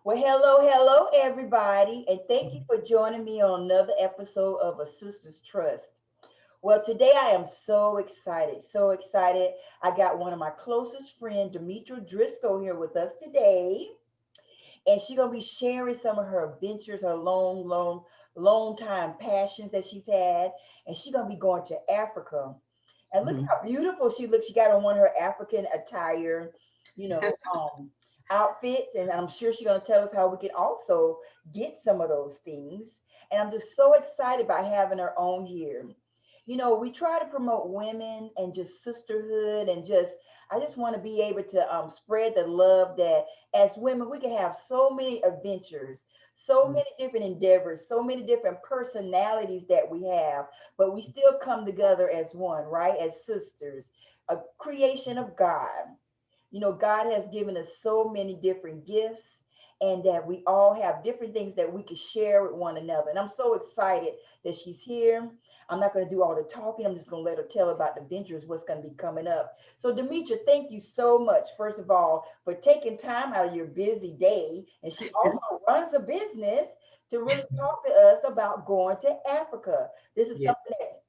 Well, hello, everybody, and thank you for joining me on another episode of A Sister's Trust. Well, today I am so excited, so excited. I got one of my closest friends, Demetra Driscoll, here with us today, and she's gonna be sharing some of her adventures, her long time passions that she's had, and she's gonna be going to Africa. And look Mhm. how beautiful she looks. She got on one of her African attire, you know, um, outfits. And I'm sure she's going to tell us how we can also get some of those things. And I'm just so excited about having her on here. We try to promote women and just sisterhood and I just want to be able to spread the love that as women, we can have so many adventures, so Mhm. many different endeavors, so many different personalities that we have, but we still come together as one, right? As sisters, a creation of God. God has given us so many different gifts, and that we all have different things that we can share with one another. And I'm so excited that she's here. I'm not going to do all the talking. I'm just going to let her tell about the ventures, what's going to be coming up. So, Demetra, thank you so much, first of all, for taking time out of your busy day. And she also runs a business to really talk to us about going to Africa. This is something Yes. that,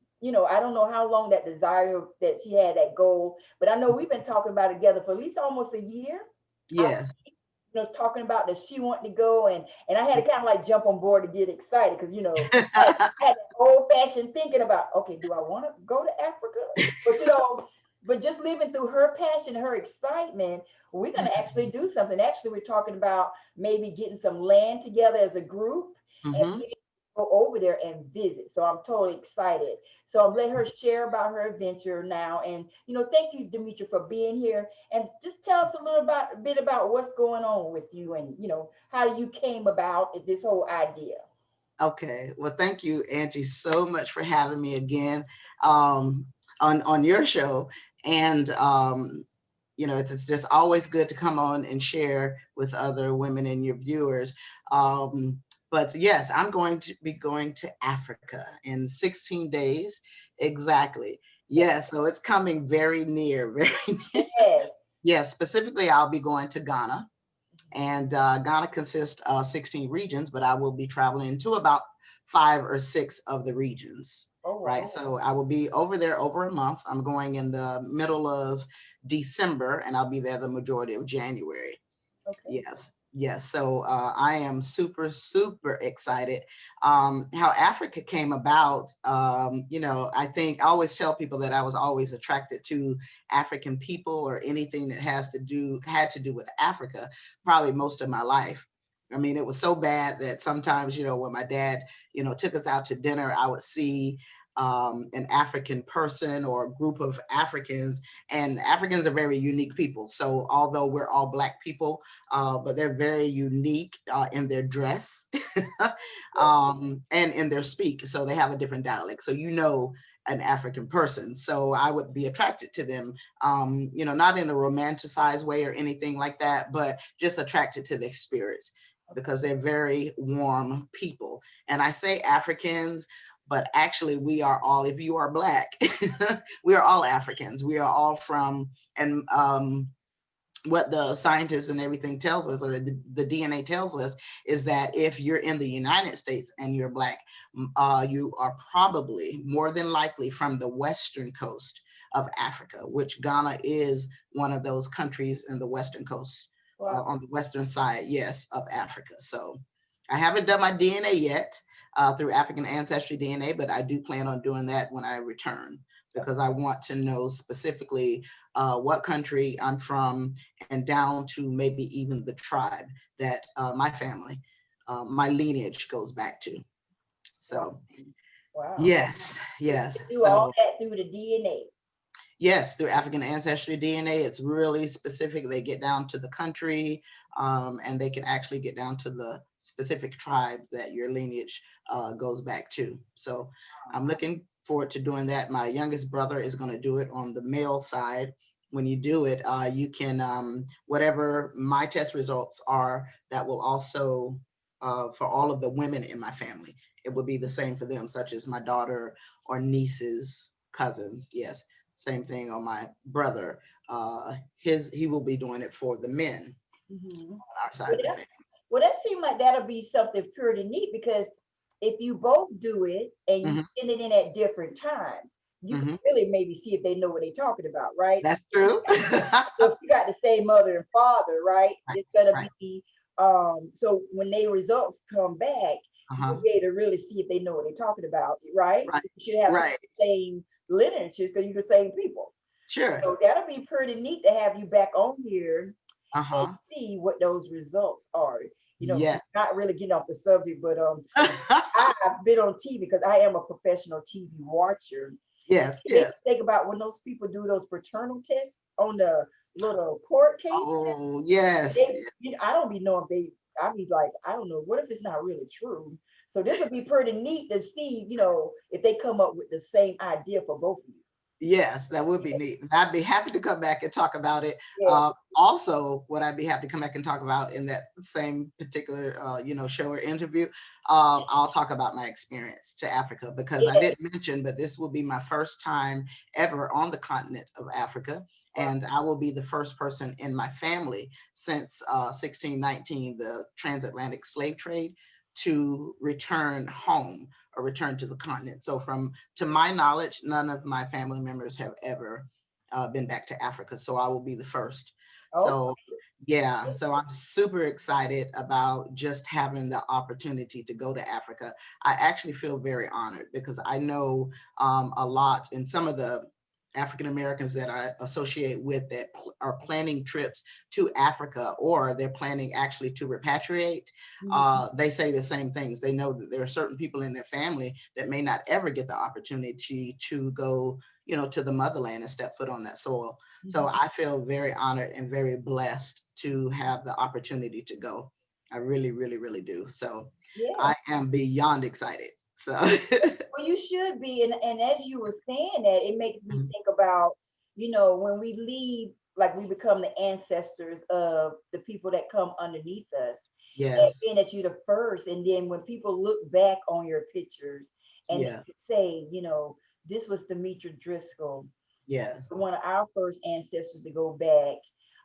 I don't know how long that desire that she had, that goal, but I know we've been talking about it together for at least almost a year. I Yes. talking about that she wanted to go, and I had to kind of like jump on board to get excited because I had that old fashioned thinking about, okay, do I want to go to Africa? But but just living through her passion, her excitement, we're gonna actually do something. Actually, we're talking about maybe getting some land together as a group and Hmm. maybe go over there and visit. So I'm totally excited. So I'm letting her share about her adventure now. And thank you, Demetra, for being here. And just tell us a bit about what's going on with you, and how you came about this whole idea. Okay. Well, thank you, Angie, so much for having me again um, on your show. And it's just always good to come on and share with other women and your viewers. Um, but yes, I'm going to be going to Africa in 16 days exactly. Yes, so it's coming very near, very near. Yes. Yes, specifically, I'll be going to Ghana. And Ghana consists of 16 regions, but I will be traveling to about 5 or 6 of the regions, Oh, right? wow. So I will be over there over a month. I'm going in the middle of December, and I'll be there the majority of January. Okay. Yes, yes. So I am super, super excited. How Africa came about, I think I always tell people that I was always attracted to African people or anything that had to do with Africa, probably most of my life. I mean, it was so bad that sometimes, when my dad, took us out to dinner, I would see an African person or a group of Africans, and Africans are very unique people. So although we're all Black people, but they're very unique in their dress Yes. and in their speak. So they have a different dialect. So an African person. So I would be attracted to them, not in a romanticized way or anything like that, but just attracted to their spirits because they're very warm people. And I say Africans, but actually we are all, if you are Black, we are all Africans. We are all from, and what the scientists and everything tells us, or the DNA tells us, is that if you're in the United States and you're Black, you are probably more than likely from the western coast of Africa, which Ghana is one of those countries in the western coast, Wow. on the western side, yes, of Africa. So I haven't done my DNA yet through African Ancestry DNA, but I do plan on doing that when I return because I want to know specifically what country I'm from, and down to maybe even the tribe that my family, my lineage goes back to. Wow. So, Wow. yes, So you yes. can do all So, that through the DNA. yes, through African Ancestry DNA, it's really specific. They get down to the country, and they can actually get down to the specific tribes that your lineage goes back to. So, I'm looking forward to doing that. My youngest brother is going to do it on the male side. When you do it, you can, whatever my test results are, that will also, for all of the women in my family, it will be the same for them, such as my daughter or nieces, cousins. Yes, same thing on my brother. He will be doing it for the men Hmm. on our side of the Yeah. family. Well, that seems like that'll be something pretty neat because if you both do it and you Hmm. send it in at different times, you can Hmm. really maybe see if they know what they're talking about, right? That's true. So if you got the same mother and father, right, Right, it's gonna right. be so when they results come back, Uh-huh. you'll be able to really see if they know what they're talking about, right? Right, You should have some right. same lineages because you're the same people. Sure. So that'll be pretty neat to have you back on here and Uh-huh. see what those results are. Yes. Not really getting off the subject, but I've been on TV because I am a professional TV watcher. And Yes, it makes yes. me think about when those people do those paternal tests on the little court cases. Oh, yes. They, I don't be knowing if they. I be like, I don't know. What if it's not really true? So this would be pretty neat to see, if they come up with the same idea for both of you. Yes, that would be neat. And I'd be happy to come back and talk about it. Yeah, Also, what I'd be happy to come back and talk about in that same particular, show or interview, I'll talk about my experience to Africa because I yeah. didn't mention, but this will be my first time ever on the continent of Africa. Wow. And I will be the first person in my family since 1619, the transatlantic slave trade, to return home or return to the continent. So from to my knowledge, none of my family members have ever been back to Africa. So I will be the first. Oh, So yeah, so I'm super excited about just having the opportunity to go to Africa. I actually feel very honored because I know a lot, and some of the African Americans that I associate with that are planning trips to Africa, or they're planning actually to repatriate, mhm. they say the same things. They know that there are certain people in their family that may not ever get the opportunity to go, to the motherland and step foot on that soil. So Mhm. I feel very honored and very blessed to have the opportunity to go. I really, really, really do. So Yeah. I am beyond excited. So Well, you should be, and as you were saying that, it makes me think about, when we leave, like we become the ancestors of the people that come underneath us, and yes, being that you're the first, and then when people look back on your pictures and they yes, could say, this was Demetra Driscoll, yes. one of our first ancestors to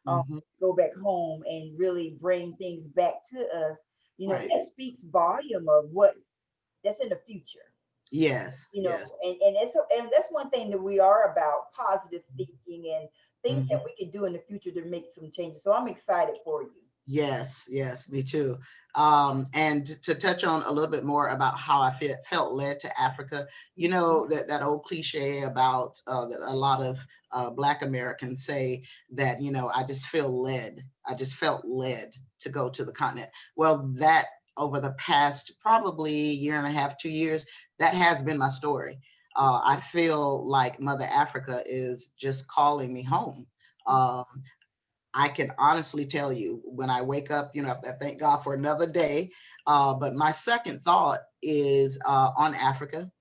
um, Hmm. go back home and really bring things back to us. Right. That speaks volume of what that's in the future. Yes, yes. And that's one thing that we are about, positive thinking and things that Hmm. we can do in the future to make some changes. So I'm excited for you. Yes, yes, me too. And to touch on a little bit more about how I felt led to Africa, Mhm. that old cliche about that a lot of Black Americans say that, I just feel led. I just felt led to go to the continent. Well, that over the past probably year and a half, 2 years, that has been my story. I feel like Mother Africa is just calling me home. Um, I can honestly tell you when I wake up, I thank God for another day. But my second thought is on Africa.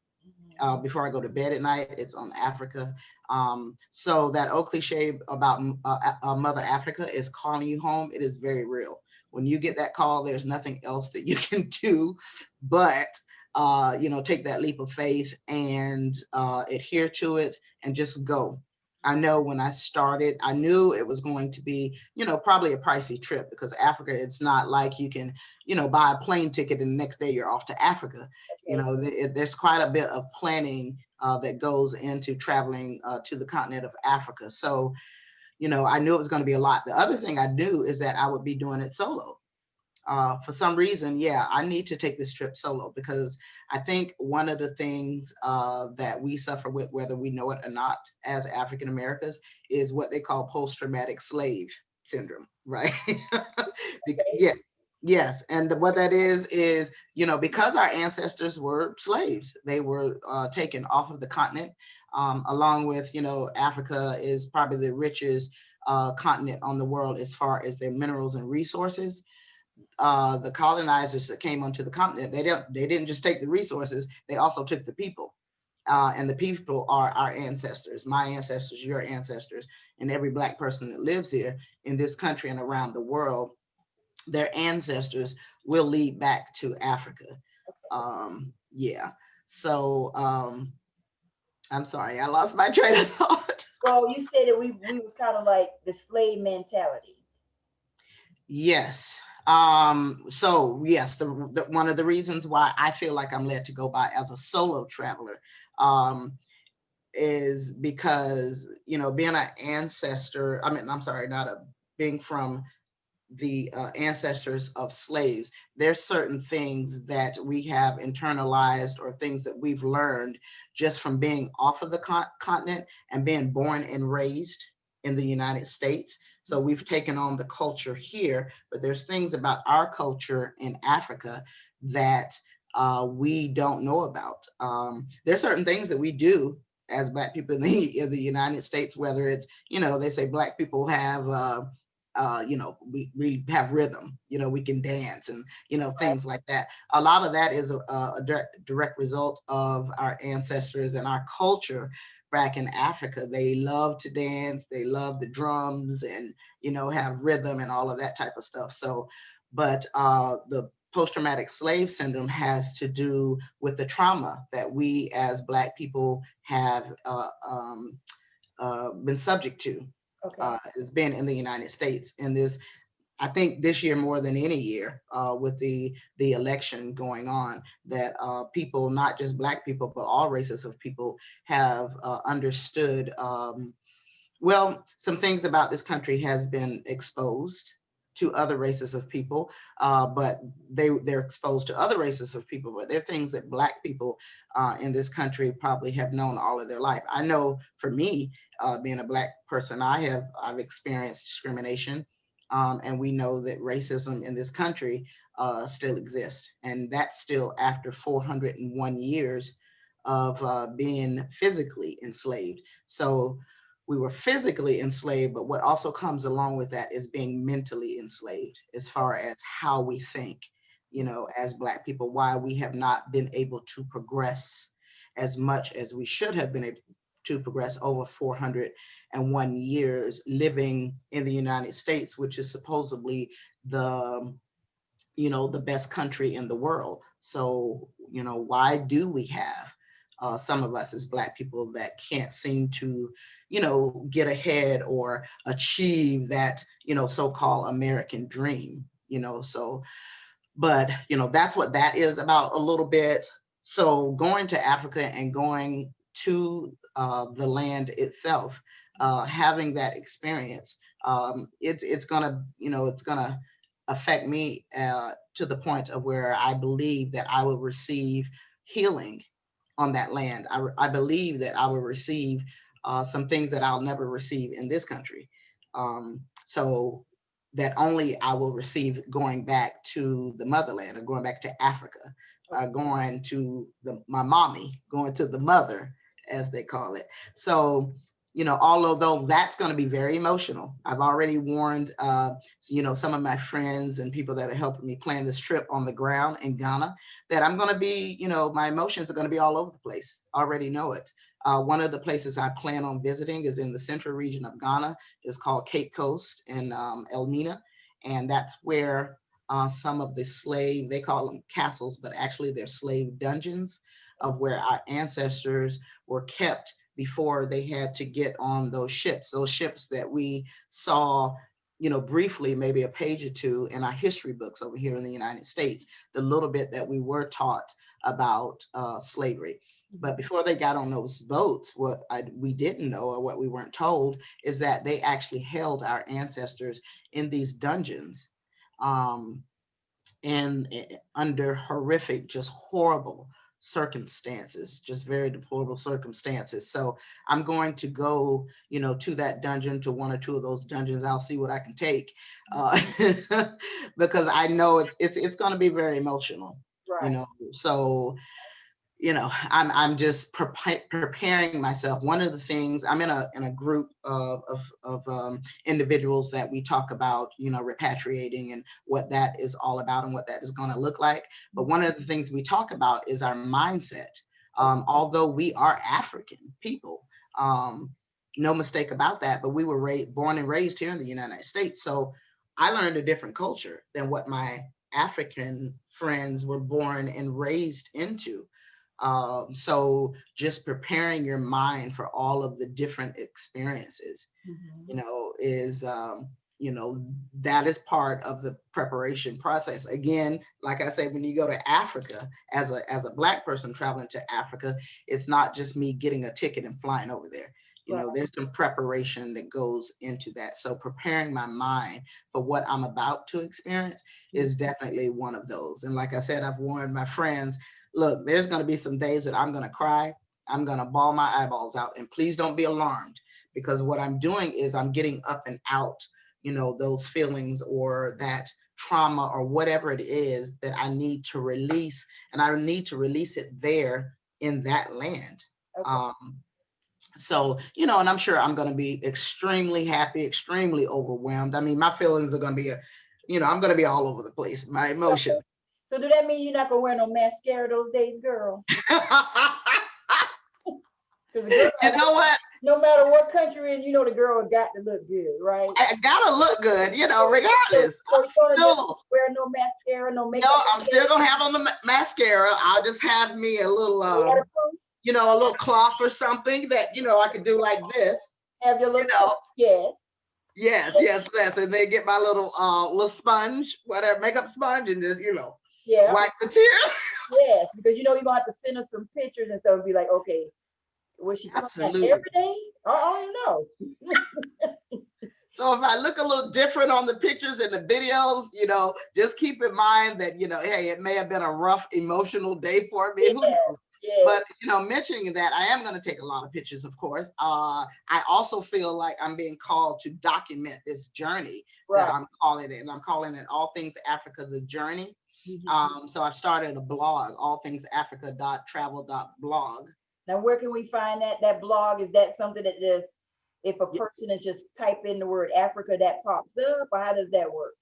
Mhm. Before I go to bed at night, it's on Africa. So that old cliche about Mother Africa is calling you home. It is very real. When you get that call, there's nothing else that you can do but take that leap of faith and adhere to it and just go. I know when I started, I knew it was going to be, probably a pricey trip because Africa, it's not like you can, buy a plane ticket and the next day you're off to Africa. Okay. There's quite a bit of planning that goes into traveling to the continent of Africa. So, I knew it was going to be a lot. The other thing I knew is that I would be doing it solo. For some reason, yeah, I need to take this trip solo because I think one of the things that we suffer with, whether we know it or not, as African Americans, is what they call post-traumatic slave syndrome, right? Okay. Yeah, yes, and what that is because our ancestors were slaves, they were taken off of the continent, along with Africa is probably the richest continent on the world as far as their minerals and resources. The colonizers that came onto the continent, they didn't just take the resources, they also took the people. And the people are our ancestors, my ancestors, your ancestors, and every Black person that lives here in this country and around the world, their ancestors will lead back to Africa. Yeah. So I'm sorry, I lost my train of thought. Well, you said that we was kind of like the slave mentality. Yes. So yes, the one of the reasons why I feel like I'm led to go by as a solo traveler, um, is because, you know, being an ancestor, I mean, I'm sorry, not a, being from the ancestors of slaves, there's certain things that we have internalized or things that we've learned just from being off of the continent and being born and raised in the United States. So we've taken on the culture here, but there's things about our culture in Africa that we don't know about. There's certain things that we do as Black people in the United States, whether it's, you know, they say Black people have you know, we have rhythm, you know, we can dance and, you know, Right. things like that. A lot of that is a direct result of our ancestors and our culture back in Africa. They love to dance, they love the drums and, you know, have rhythm and all of that type of stuff. So, but the post-traumatic slave syndrome has to do with the trauma that we as Black people have been subject to, Okay. has been in the United States. And this, I think this year more than any year, with the election going on, that people, not just Black people, but all races of people have understood, well, some things about this country has been exposed to other races of people, but they're exposed to other races of people, but they're things that Black people in this country probably have known all of their life. I know for me, being a Black person, I've experienced discrimination, and we know that racism in this country still exists, and that's still after 401 years of being physically enslaved. So we were physically enslaved, but what also comes along with that is being mentally enslaved as far as how we think, you know, as Black people, why we have not been able to progress as much as we should have been able to progress over 401 years living in the United States, which is supposedly the, you know, the best country in the world. So, you know, why do we have some of us as Black people that can't seem to, you know, get ahead or achieve that, you know, so-called American dream, you know? So, but, you know, that's what that is about a little bit. So going to Africa and going to the land itself, having that experience, it's gonna, you know, it's gonna affect me to the point of where I believe that I will receive healing on that land. I believe that I will receive some things that I'll never receive in this country. So that only I will receive going back to the motherland or going back to Africa, going to my mommy, going to the mother, as they call it. So, you know, although that's going to be very emotional, I've already warned, you know, some of my friends and people that are helping me plan this trip on the ground in Ghana, that I'm going to be, you know, my emotions are going to be all over the place. I already know it. One of the places I plan on visiting is in the central region of Ghana. It's called Cape Coast in Elmina. And that's where some of the slave, they call them castles, but actually they're slave dungeons of where our ancestors were kept before they had to get on those ships that we saw, you know, briefly, maybe a page or two in our history books over here in the United States, the little bit that we were taught about slavery. But before they got on those boats, we didn't know, or what we weren't told, is that they actually held our ancestors in these dungeons, um, and under horrific, just horrible circumstances, just very deplorable circumstances. So I'm going to go, you know, to that dungeon, to one or two of those dungeons. I'll see what I can take, uh, because I know it's going to be very emotional, you Right. know. So, you know, I'm just preparing myself. One of the things, I'm in a group of individuals that we talk about, you know, repatriating and what that is all about and what that is going to look like. But one of the things we talk about is our mindset. Although we are African people, no mistake about that, but we were born and raised here in the United States. So I learned a different culture than what my African friends were born and raised into. So just preparing your mind for all of the different experiences, Mhm. you know, is, that is part of the preparation process. Again, like I said, when you go to Africa as a Black person traveling to Africa, it's not just me getting a ticket and flying over there. Right. There's some preparation that goes into that. So preparing my mind for what I'm about to experience is definitely one of those. And like I said, I've warned my friends, look, there's going to be some days that I'm going to cry. I'm going to bawl my eyeballs out, and please don't be alarmed, because what I'm doing is I'm getting up and out, those feelings or that trauma or whatever it is that I need to release, and I need to release it there in that land. Okay. So, and I'm sure I'm going to be extremely happy, extremely overwhelmed. I mean, my feelings are going to be, I'm going to be all over the place, my emotion. So do that mean you're not going to wear no mascara those days, girl? Girl, you know what? No matter what country in, the girl got to look good, right? I gotta look good, regardless. So I'm still wear no mascara, no makeup. No, I'm still gonna have on the mascara. I'll just have me a little, a little cloth or something that I could do like this. Have your little, yes. Yes, and then get my little sponge, whatever, makeup sponge, and just wipe the tears. Yes, because you're gonna have to send us some pictures and stuff and be like, okay, was she absolutely every day? I don't know. So if I look a little different on the pictures and the videos, just keep in mind that, hey, it may have been a rough emotional day for me. Who knows? But, mentioning that, I am going to take a lot of pictures, of course. I also feel like I'm being called to document this journey that I'm calling it. And I'm calling it All Things Africa, the Journey. So I've started a blog, allthingsafrica.travel.blog. Now, where can we find that blog? Is that something that just, if a person is just type in the word Africa, that pops up, or how does that work?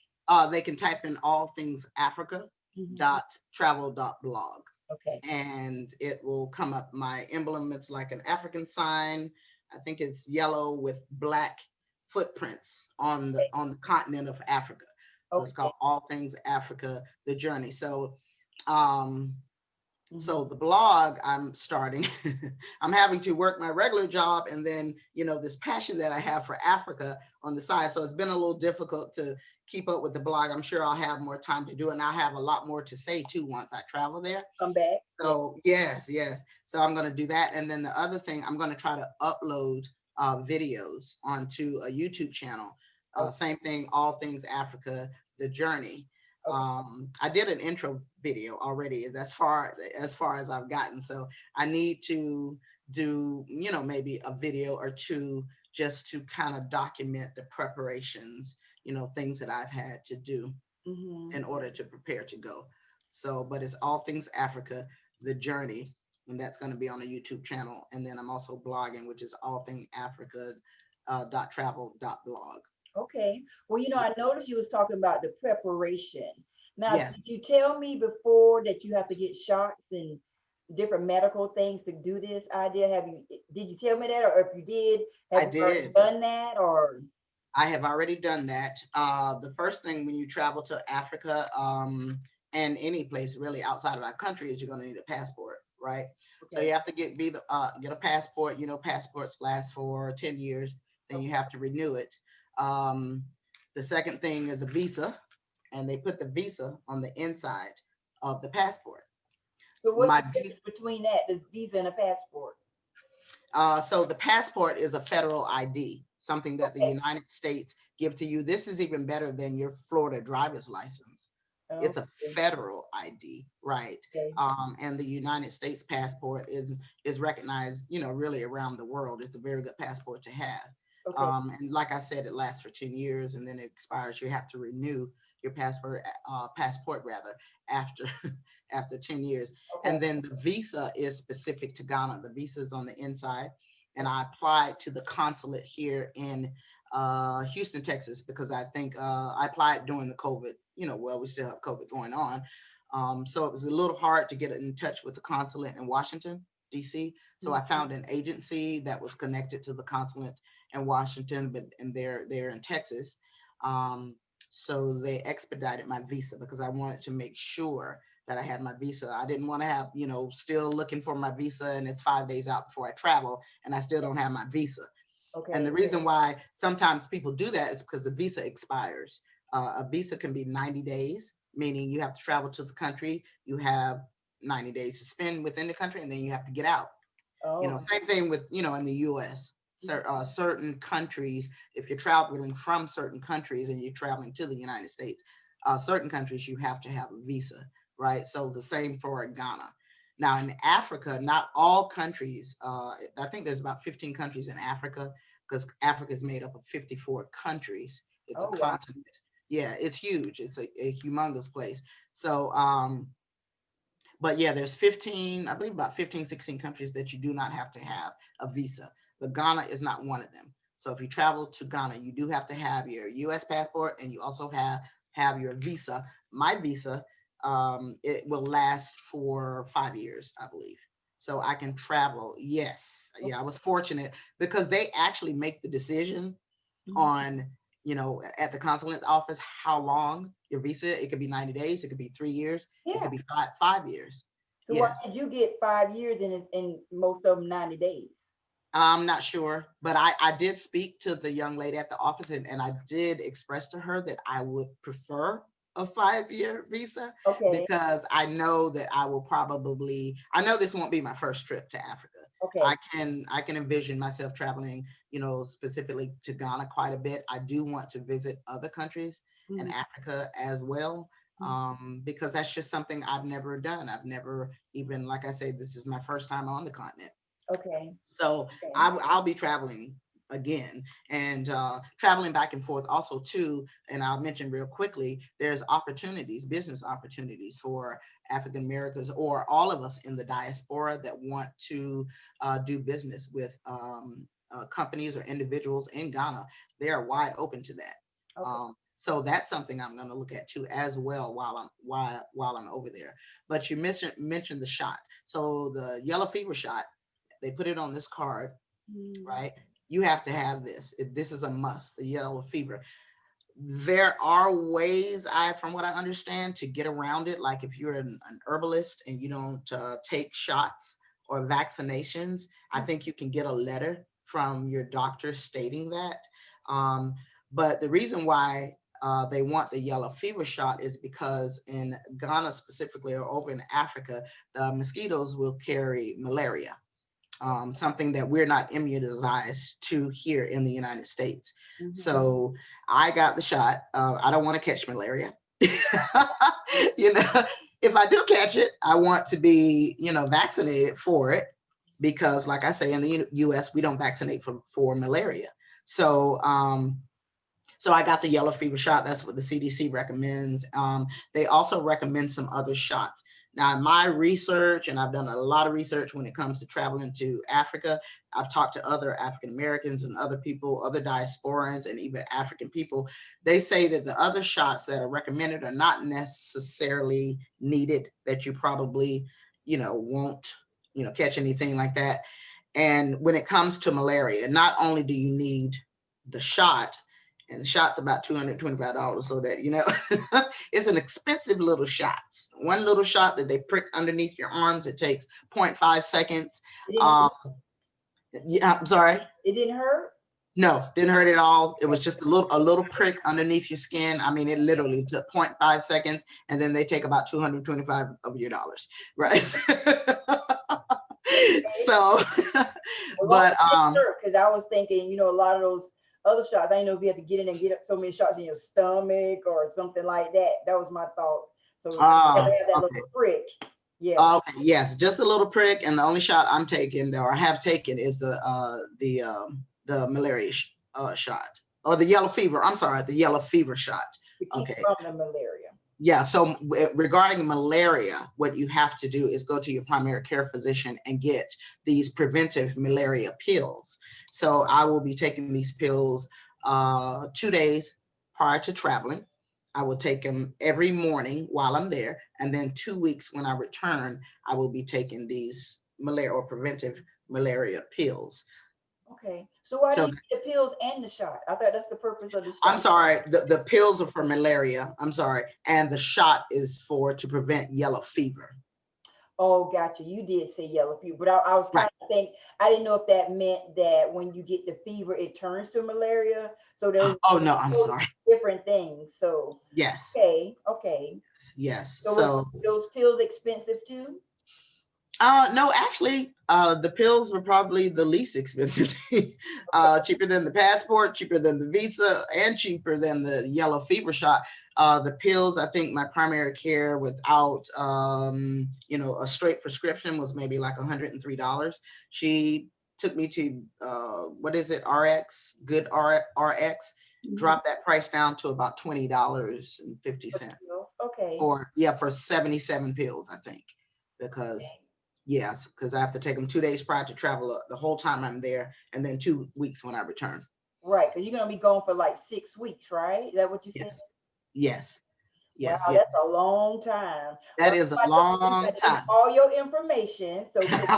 They can type in allthingsafrica.travel.blog. Okay. And it will come up. My emblem, it's like an African sign. I think it's yellow with black footprints on the continent of Africa. So it's called All Things Africa, the Journey. So so the blog I'm starting, I'm having to work my regular job and then, this passion that I have for Africa on the side. So it's been a little difficult to keep up with the blog. I'm sure I'll have more time to do it. And I'll have a lot more to say too once I travel there. Come back. So yes. So I'm going to do that. And then the other thing, I'm going to try to upload videos onto a YouTube channel. Same thing, All Things Africa, the Journey. I did an intro video already. That's far as I've gotten. So I need to do, maybe a video or two just to kind of document the preparations, things that I've had to do in order to prepare to go. So, but it's All Things Africa, the Journey, and that's going to be on a YouTube channel. And then I'm also blogging, which is allthingsafrica.travel.blog. Okay. Well, I noticed you was talking about the preparation. Now, yes. Did you tell me before that you have to get shots and different medical things to do this idea? Did you tell me that? Or if you did, have you already done that? Or I have already done that. The first thing when you travel to Africa, and any place really outside of our country, is you're going to need a passport, right? Okay. So you have to get a passport. Passports last for 10 years. Then you have to renew it. The second thing is a visa, and they put the visa on the inside of the passport. So what's the difference between that, the visa and a passport? So the passport is a federal ID, something that the United States give to you. This is even better than your Florida driver's license. It's a federal ID, right? And the United States passport is recognized, really around the world. It's a very good passport to have. And like I said, it lasts for 10 years and then it expires. You have to renew your passport after 10 years. And then the visa is specific to Ghana. The visa is on the inside. And I applied to the consulate here in Houston, Texas, because I think I applied during the COVID, we still have COVID going on. So it was a little hard to get in touch with the consulate in Washington, DC. So I found an agency that was connected to the consulate in Washington, and they're in Texas. So they expedited my visa because I wanted to make sure that I had my visa. I didn't want to have, still looking for my visa and it's 5 days out before I travel and I still don't have my visa. And the Okay. reason why sometimes people do that is because the visa expires. A visa can be 90 days, meaning you have to travel to the country. You have 90 days to spend within the country, and then you have to get out. Oh. Same thing with, in the US, certain countries, if you're traveling from certain countries and you're traveling to the United States, certain countries you have to have a visa, right? So the same for Ghana. Now in Africa, not all countries, I think there's about 15 countries in Africa, because Africa is made up of 54 countries. It's a Oh wow. continent. Yeah, it's huge. It's a humongous place. So, but yeah, there's 15, I believe about 15, 16 countries that you do not have to have a visa. But Ghana is not one of them. So if you travel to Ghana, you do have to have your US passport, and you also have your visa. My visa, it will last for 5 years, I believe. So I can travel. Yes. Yeah, I was fortunate because they actually make the decision Mhm. on, at the consulate's office, how long your visa. It could be 90 days, it could be 3 years, it could Yeah. be five years. So why Yes. did you get 5 years in most of them 90 days? I'm not sure, but I did speak to the young lady at the office, and I did express to her that I would prefer a 5-year visa, Okay. because I know that I know this won't be my first trip to Africa. Okay. I can envision myself traveling, specifically to Ghana quite a bit. I do want to visit other countries in Mhm. Africa as well, Mhm. because that's just something I've never done. I've never even, like I say, this is my first time on the continent. Okay. So Okay. I'll be traveling again, and traveling back and forth also too. And I'll mention real quickly, there's opportunities, business opportunities for African Americans or all of us in the diaspora that want to do business with companies or individuals in Ghana. They are wide open to that. Okay. So that's something I'm going to look at too as well while I'm over there. But you mentioned the shot. So the yellow fever shot, they put it on this card, Mhm. right? You have to have this. This is a must, the yellow fever. There are ways, from what I understand, to get around it. Like if you're an herbalist and you don't take shots or vaccinations, I think you can get a letter from your doctor stating that. Um, but the reason why they want the yellow fever shot is because in Ghana specifically, or over in Africa, the mosquitoes will carry malaria, something that we're not immunized to here in the United States. Mhm. So I got the shot. I don't want to catch malaria. you know, if I do catch it, I want to be, vaccinated for it, because, like I say, in the U.S. we don't vaccinate for malaria. So, so I got the yellow fever shot. That's what the CDC recommends. They also recommend some other shots. Now, in my research, and I've done a lot of research when it comes to traveling to Africa, I've talked to other African Americans and other people, other diasporans, and even African people. They say that the other shots that are recommended are not necessarily needed, that you probably, won't, catch anything like that. And when it comes to malaria, not only do you need the shot, and the shot's about $225, so that it's an expensive little shot. One little shot that they prick underneath your arms, it takes 0.5 seconds. It didn't. Um, yeah, I'm sorry. It didn't hurt. No, didn't hurt at all. It Okay. was just a little prick underneath your skin. I mean, it literally took 0.5 seconds, and then they take about 225 of your dollars, right? So, As long but as it didn't hurt, because I was thinking, a lot of those other shots. I didn't know if you had to get in and get so many shots in your stomach or something like that. That was my thought. So you have to have that okay. little prick. Yeah. Okay, yes, just a little prick, and the only shot I'm taking, or I have taken, is the malaria shot, or the yellow fever. I'm sorry, the yellow fever shot. To keep Okay, from the malaria. yeah. So regarding malaria, what you have to do is go to your primary care physician and get these preventive malaria pills. So I will be taking these pills 2 days prior to traveling. I will take them every morning while I'm there, and then 2 weeks when I return, I will be taking these malaria or preventive malaria pills. Okay. So why do So you get the pills and the shot? I thought that's the purpose of the I'm shot. sorry, the pills are for malaria. I'm sorry, and the shot is to prevent yellow fever. Oh, gotcha. You did say yellow fever, but I was Right. trying to think. I didn't know if that meant that when you get the fever, it turns to malaria. So there's Oh no, I'm those sorry. different things. So Yes. okay, okay. Yes. So was So those pills expensive too? no, actually, the pills were probably the least expensive. Cheaper than the passport, cheaper than the visa, and cheaper than the yellow fever shot. The pills, I think my primary care without, a straight prescription was maybe like $103. She took me to, what is it, RX, good RX, Mhm. dropped that price down to about $20.50 Okay. for 77 pills, I think, because Okay. yes, because I have to take them 2 days prior to travel the whole time I'm there, and then 2 weeks when I return. Right, because you're gonna be gone for like 6 weeks, right? Is that what you said? Yes, yes, Wow, yes, yes. that's a long time. That Well, is a we long got to get time. all your information. So 'cause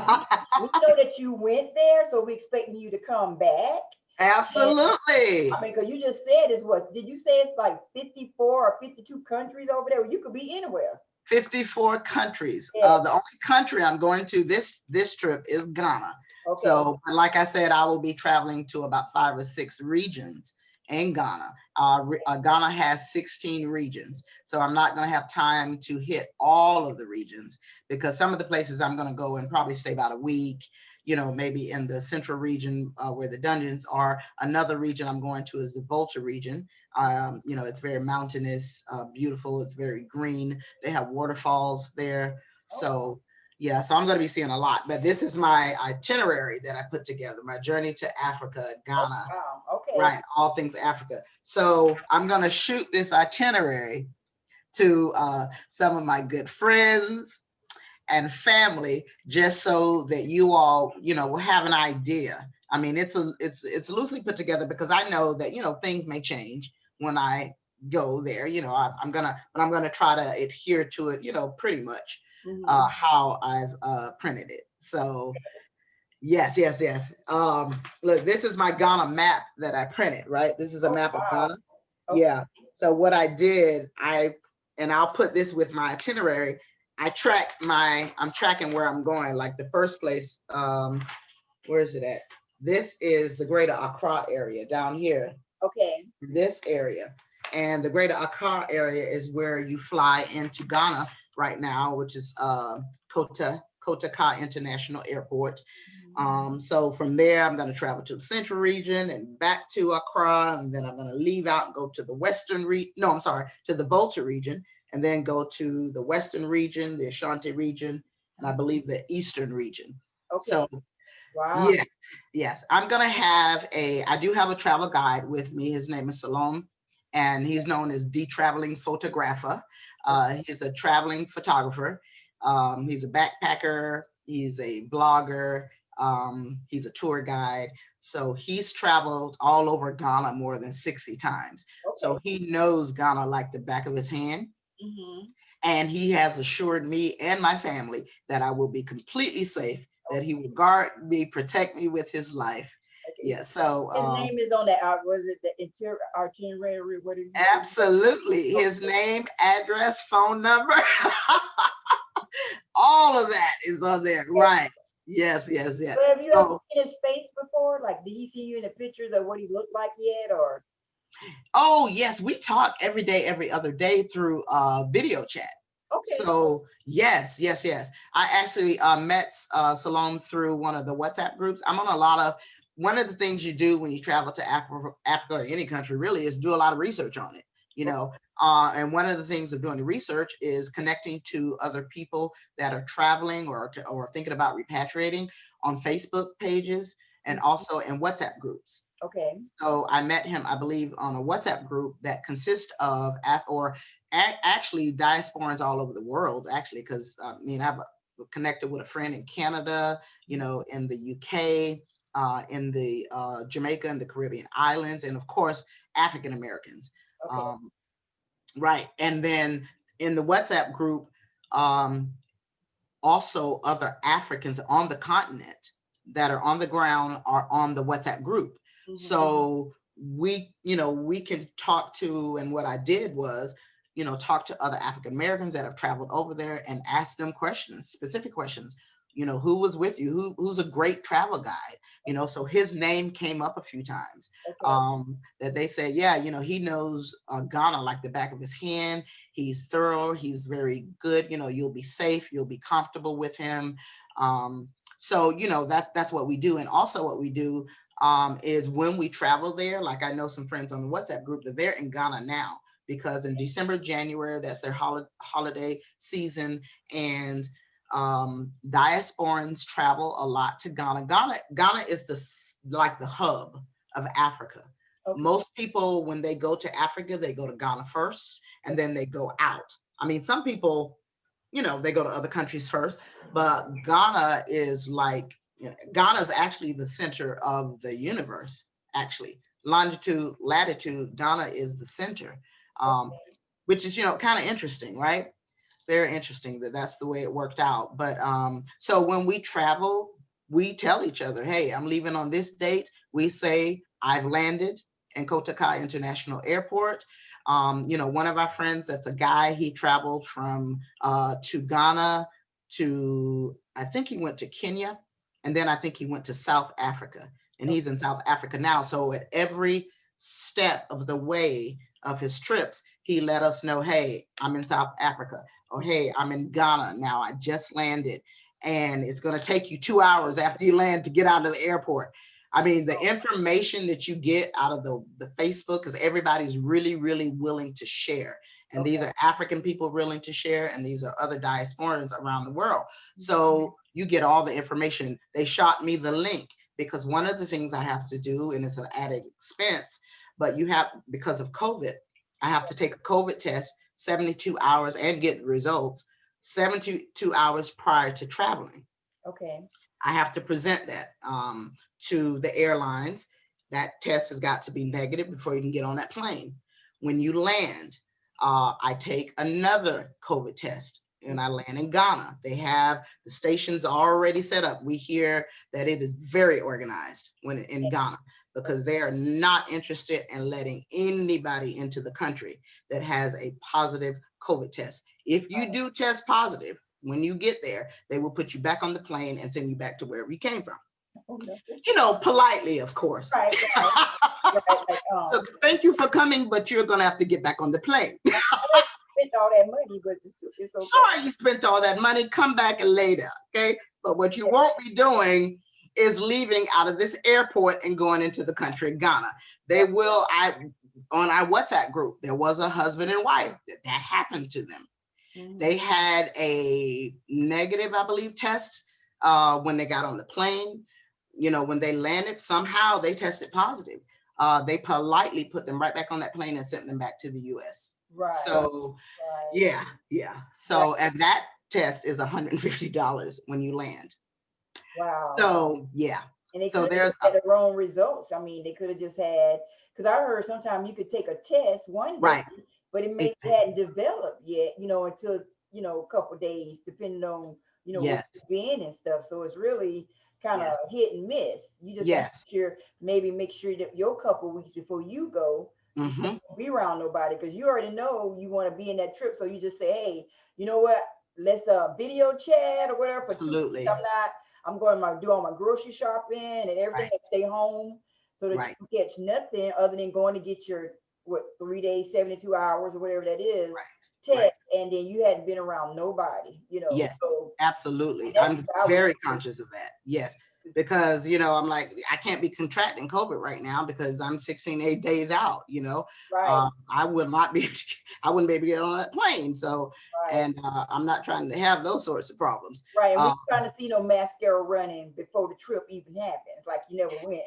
we know that you went there, so we're expecting you to come back. And I Absolutely. mean, because you just said is what did you say it's like 54 or 52 countries over there? Well, you could be anywhere. 54 countries. Yes. The only country I'm going to this trip is Ghana. Okay. So, like I said, I will be traveling to about 5 or 6 regions in Ghana. Ghana has 16 regions, so I'm not going to have time to hit all of the regions because some of the places I'm going to go and probably stay about a week. Maybe in the central region where the dungeons are. Another region I'm going to is the Volta region. It's very mountainous, beautiful. It's very green. They have waterfalls there. Oh, So yeah, so I'm going to be seeing a lot. But this is my itinerary that I put together, my journey to Africa, oh Ghana, wow. Okay. right? All things Africa. So I'm going to shoot this itinerary to some of my good friends and family, just so that you all, will have an idea. I mean, it's loosely put together because I know that things may change when I go there. I'm gonna try to adhere to it. Pretty much Hmm. how I've printed it. So yes, yes, yes. Look, this is my Ghana map that I printed. Right, this is a Oh map of wow. Ghana. Okay. Yeah. So what I did, and I'll put this with my itinerary. I'm tracking where I'm going. Like the first place, where is it at? This is the Greater Accra area down here, Okay. this area. And the Greater Accra area is where you fly into Ghana right now, which is Kotaka International Airport. So from there, I'm going to travel to the central region and back to Accra, and then I'm going to leave out and go to the western region. No, I'm sorry, to the Volta region, and then go to the western region, the Ashanti region, and I believe the eastern region. Okay. So Wow. yeah, yes, I do have a travel guide with me. His name is Salome, and he's known as the traveling photographer. He's a traveling photographer. He's a backpacker. He's a blogger. He's a tour guide. So he's traveled all over Ghana more than 60 times. Okay. So he knows Ghana like the back of his hand. Hmm. And he has assured me and my family that I will be completely safe, that he will guard me, protect me with his life. Okay. Yeah, so His name is on that. Was it the interior itinerary? What did you say? absolutely. His name, address, phone number, all of that is on there. Okay. Right. Yes, yes, yes. So have you ever So, seen his face before? Like, did he see you in the pictures of what he looked like yet? Or oh, yes, we talk every day, every other day through video chat. okay, So yes, yes, yes. I actually met Salome through one of the WhatsApp groups. I'm on a lot of one of the things you do when you travel to Africa or any country really is do a lot of research on it. You okay, know, and one of the things of doing the research is connecting to other people that are traveling or thinking about repatriating on Facebook pages and mhm, also in WhatsApp groups. okay, So I met him, I believe, on a WhatsApp group that consists of actually diasporans all over the world. Actually, because I've connected with a friend in Canada, in the UK, in the Jamaica and the Caribbean islands, and of course African Americans. okay, Um, right, and then in the WhatsApp group, um, also other Africans on the continent that are on the ground are on the WhatsApp group. hmm, So we can talk to, and what I did was talk to other African Americans that have traveled over there and ask them questions, specific questions. Who was with you? Who's a great travel guide? So his name came up a few times. Okay. That they said, yeah, he knows Ghana like the back of his hand. He's thorough. He's very good. You'll be safe. You'll be comfortable with him. So that's what we do. And also what we do is when we travel there, like I know some friends on the WhatsApp group that they're in Ghana now, because in December, January, that's their holiday season. And diasporans travel a lot to Ghana. Ghana is like the hub of Africa. Okay. Most people, when they go to Africa, they go to Ghana first, and then they go out. I mean, some people, they go to other countries first, but Ghana is like, Ghana is actually the center of the universe, actually. Longitude, latitude, Ghana is the center, which is, kind of interesting, right? Very interesting that's the way it worked out. But so when we travel, we tell each other, hey, I'm leaving on this date. We say, I've landed in Kotoka International Airport. One of our friends, that's a guy, he traveled from to Ghana to, I think he went to Kenya, and then I think he went to South Africa, and he's in South Africa now. So at every step of the way of his trips, he let us know, hey, I'm in South Africa, or hey, I'm in Ghana now, I just landed, and it's going to take you 2 hours after you land to get out of the airport. I mean, the information that you get out of the Facebook, because everybody's really, really willing to share. And these are African people willing to share, and these are other diasporans around the world. So you get all the information. They shot me the link, because one of the things I have to do, and it's an added expense, but because of COVID, I have to take a COVID test 72 hours and get results 72 hours prior to traveling. Okay. I have to present that to the airlines. That test has got to be negative before you can get on that plane. When you land, I take another COVID test, and I land in Ghana. They have the stations already set up. We hear that it is very organized when in Ghana, because they are not interested in letting anybody into the country that has a positive COVID test. If you do test positive, when you get there, they will put you back on the plane and send you back to wherever you came from. Politely, of course. Right. Look, thank you for coming, but you're going to have to get back on the plane. Spent all that money, but it's okay. Sorry you spent all that money. Come back later, okay? But what you won't be doing is leaving out of this airport and going into the country of Ghana. They will, on our WhatsApp group, there was a husband and wife that happened to them. Mm-hmm. They had a negative, I believe, test when they got on the plane. When they landed, somehow they tested positive. They politely put them right back on that plane and sent them back to the US. Right. So, right. Yeah. So, and that test is $150 when you land. Wow. So, yeah. And they could have had the wrong results. I mean, they could have just had, because I heard sometimes you could take a test one day, but it may hadn't developed yet, until, a couple of days, depending on, what you've been and stuff. So it's really kind of hit and miss. You just have to make sure that your couple of weeks before you go, you don't be around nobody, because you already know you want to be in that trip. So you just say, hey, you know what? Let's video chat or whatever. For Absolutely. 2 weeks, I'm going to do all my grocery shopping and everything and stay home, so that you can catch nothing other than going to get your 3 days, 72 hours or whatever that is. Test, and then you hadn't been around nobody, Yes, so absolutely. I'm very conscious of that. Yes, because I'm like, I can't be contracting COVID right now because I'm 16 days out. Right. I would not be. I wouldn't be able to get on that plane. So, and I'm not trying to have those sorts of problems. Right. And we're trying to see no mascara running before the trip even happens. Like you never went.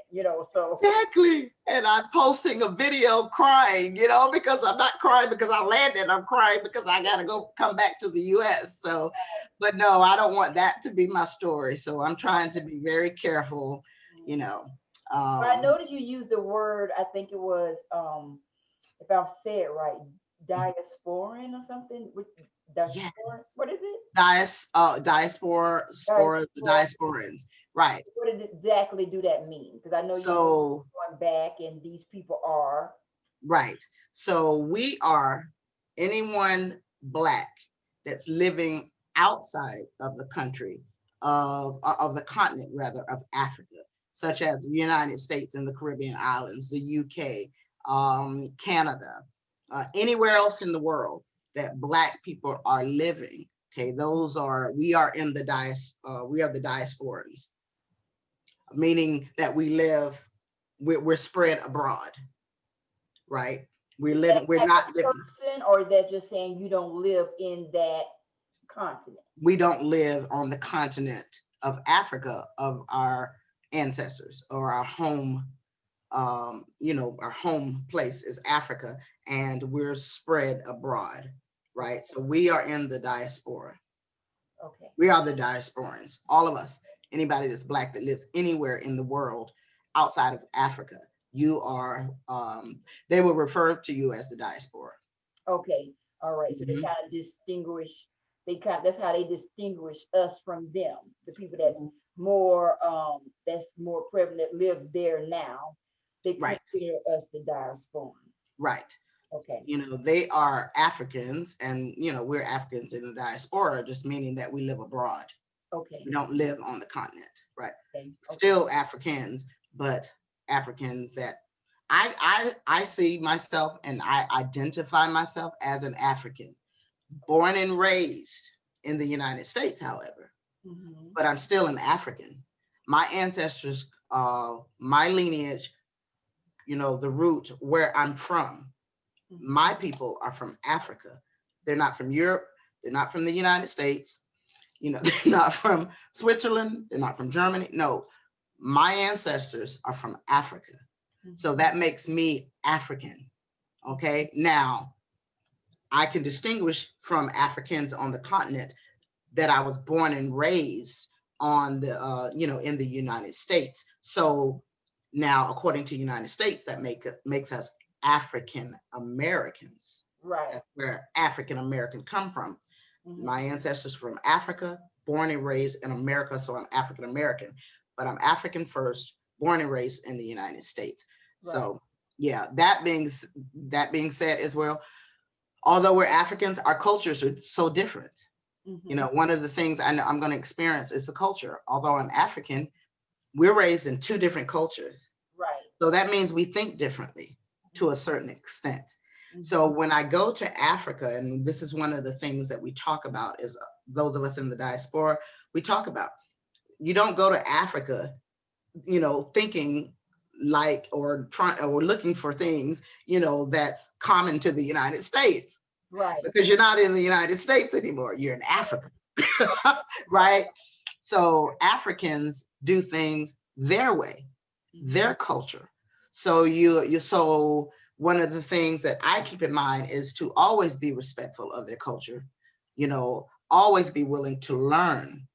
So exactly. And I'm posting a video crying. Because I'm not crying because I landed. I'm crying because I got to come back to the U.S. So, but no, I don't want that to be my story. So I'm trying to be very careful. I noticed you used the word. I think it was, if I say it right, diasporan or something. Diaspora? Yes. What is it? Diasporans. Right. What exactly do that mean? Because I know you're going back, and these people are. Right. So we are anyone Black that's living outside of the country of the continent rather of Africa, such as the United States and the Caribbean islands, the UK, Canada, anywhere else in the world that Black people are living. Okay, those are we are in the we are the diasporans, meaning that we live, we're spread abroad, right? We're living, we're Type not of living, person, or is that just saying you don't live in that continent? we don't live on the continent of Africa of our ancestors or our home. Our home place is Africa, and we're spread abroad, right? So we are in the diaspora. Okay. We are the diasporans, all of us. Anybody that's Black that lives anywhere in the world outside of Africa, you are. They will refer to you as the diaspora. Okay. All right. So they Mhm. kind of distinguish. That's how they distinguish us from them. The people that's more prevalent live there now. They Right, consider us the diaspora. right. Okay. They are Africans, and we're Africans in the diaspora, just meaning that we live abroad. Okay. We don't live on the continent, right? Okay. Okay. Still Africans, but Africans that I see myself and I identify myself as an African, born and raised in the United States, however, Mm-hmm. but I'm still an African. My ancestors, my lineage, the root where I'm from, Mm-hmm. my people are from Africa. They're not from Europe. They're not from the United States. They're not from Switzerland. They're not from Germany. No, my ancestors are from Africa. So Mm-hmm. that makes me African. Okay. Now, I can distinguish from Africans on the continent that I was born and raised on in the United States. So now, according to United States, that makes us African Americans. Right. That's where African American come from. My Mm-hmm. ancestors from Africa, born and raised in America, so I'm African American. But I'm African first, born and raised in the United States. Right. So yeah, that being said as well, although we're Africans, our cultures are so different. Mm-hmm. One of the things I know I'm going to experience is the culture. Although I'm African, we're raised in two different cultures. Right. So that means we think differently to a certain extent. So Mm-hmm. when I go to Africa, and this is one of the things that we talk about, is those of us in the diaspora, we talk about, you don't go to Africa, thinking like or trying or looking for things, that's common to the United States, Right. because you're not in the United States anymore. You're in Africa, right? So Africans do things their way, Mm-hmm. their culture. So one of the things that I keep in mind is to always be respectful of their culture, always be willing to learn.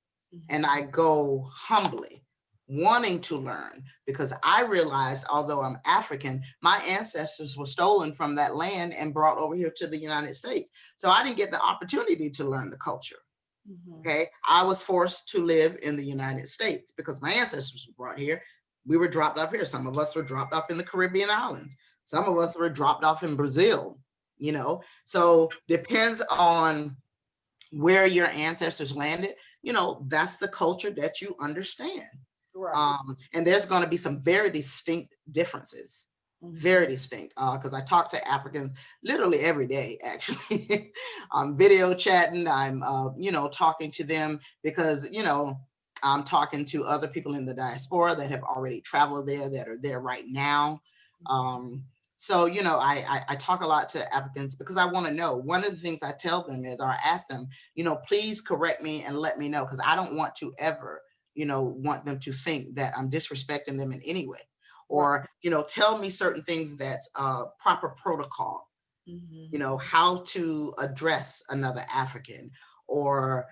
And Mm-hmm. I go humbly, wanting to learn, because I realized, although I'm African, my ancestors were stolen from that land and brought over here to the United States. So I didn't get the opportunity to learn the culture. Mm-hmm. Okay. I was forced to live in the United States because my ancestors were brought here. We were dropped off here. Some of us were dropped off in the Caribbean islands. Some of us were dropped off in Brazil. So depends on where your ancestors landed, that's the culture that you understand. Right. And there's going to be some very distinct differences, Mm-hmm. very distinct, because I talk to Africans literally every day, actually. I'm video chatting, I'm talking to them because I'm talking to other people in the diaspora that have already traveled there, that are there right now. So I talk a lot to Africans because I want to know. One of the things I tell them is, or I ask them, please correct me and let me know, because I don't want to ever want them to think that I'm disrespecting them in any way, Right. or tell me certain things that's proper protocol, Mm-hmm. how to address another African, or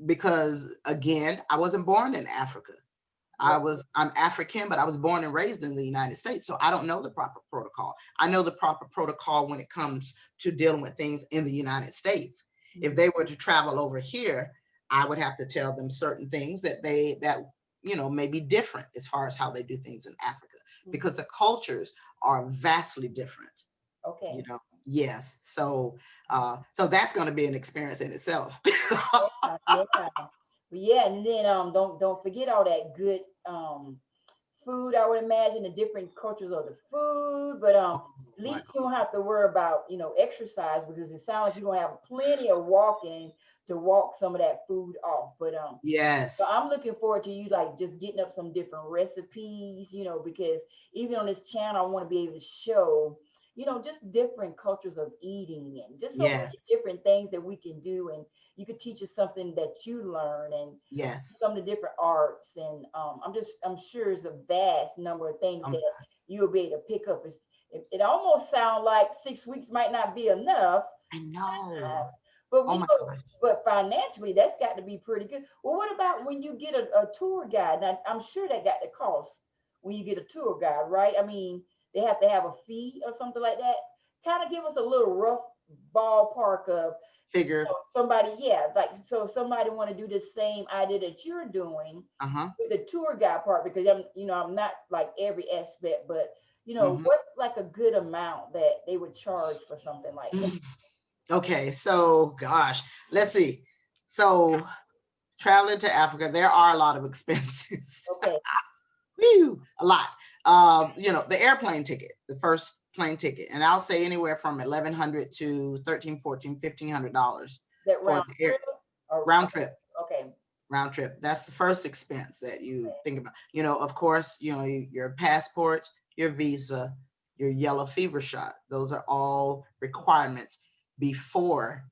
because again, I wasn't born in Africa. Right. I'm African, but I was born and raised in the United States, so I don't know the proper protocol. I know the proper protocol when it comes to dealing with things in the United States. If Mm-hmm. they were to travel over here, I would have to tell them certain things that may be different as far as how they do things in Africa, Mm-hmm. because the cultures are vastly different, Okay. you know. Yes. So that's going to be an experience in itself. Yeah, yeah. But yeah, and then don't forget all that good food. I would imagine the different cultures of the food, but Oh at my least God. you don't have to worry about exercise because it sounds like you're gonna have plenty of walking to walk some of that food off. But so Yes. I'm looking forward to you like just getting up some different recipes, because even on this channel, I want to be able to show, just different cultures of eating and just so Yes. many different things that we can do. And you could teach us something that you learn and Yes. some of the different arts. And I'm sure it's a vast number of things Um, that you'll be able to pick up. It almost sounds like 6 weeks might not be enough, I know. but Oh my gosh. but financially, that's got to be pretty good. Well, what about when you get a tour guide? Now, I'm sure that got the cost when you get a tour guide, right? I mean, they have to have a fee or something like that. Kind of give us a little rough ballpark of Figure. somebody, yeah, like so if somebody want to do the same idea that you're doing Uh-huh. with the tour guide part, because I'm not like every aspect, but Hmm. what's like a good amount that they would charge for something like that? Okay. So gosh, let's see. So traveling to Africa, there are a lot of expenses. Okay. Whew, a lot. The airplane ticket, the first plane ticket, and I'll say anywhere from 1,100 to 13, 14, $1,500 That for round the air trip or round trip. okay. Round trip. That's the first expense that you think about. Of course, your passport, your visa, your yellow fever shot. Those are all requirements before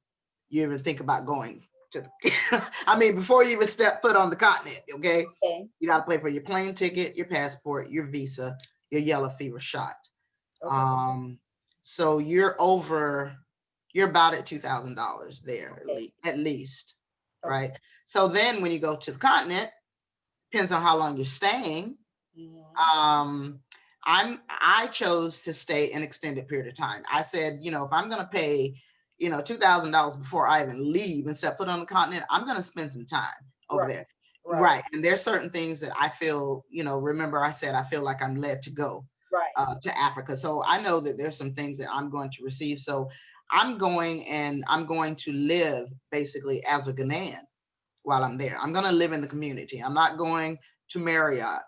you even think about going to the, I mean, before you even step foot on the continent, okay? Okay. You got to pay for your plane ticket, your passport, your visa, your yellow fever shot. Okay. Um, so you're about at $2,000 there Okay. at least, Okay. right? So then when you go to the continent, depends on how long you're staying. Hmm. Um, I chose to stay an extended period of time. I said, if I'm gonna pay, $2,000 before I even leave and step foot on the continent, I'm gonna spend some time over Right. there. Right. Right. And there's certain things that I feel, remember I said I feel like I'm led to go Right. to Africa. So I know that there's some things that I'm going to receive. So I'm going and I'm going to live basically as a Ghanaian while I'm there. I'm going to live in the community. I'm not going to Marriott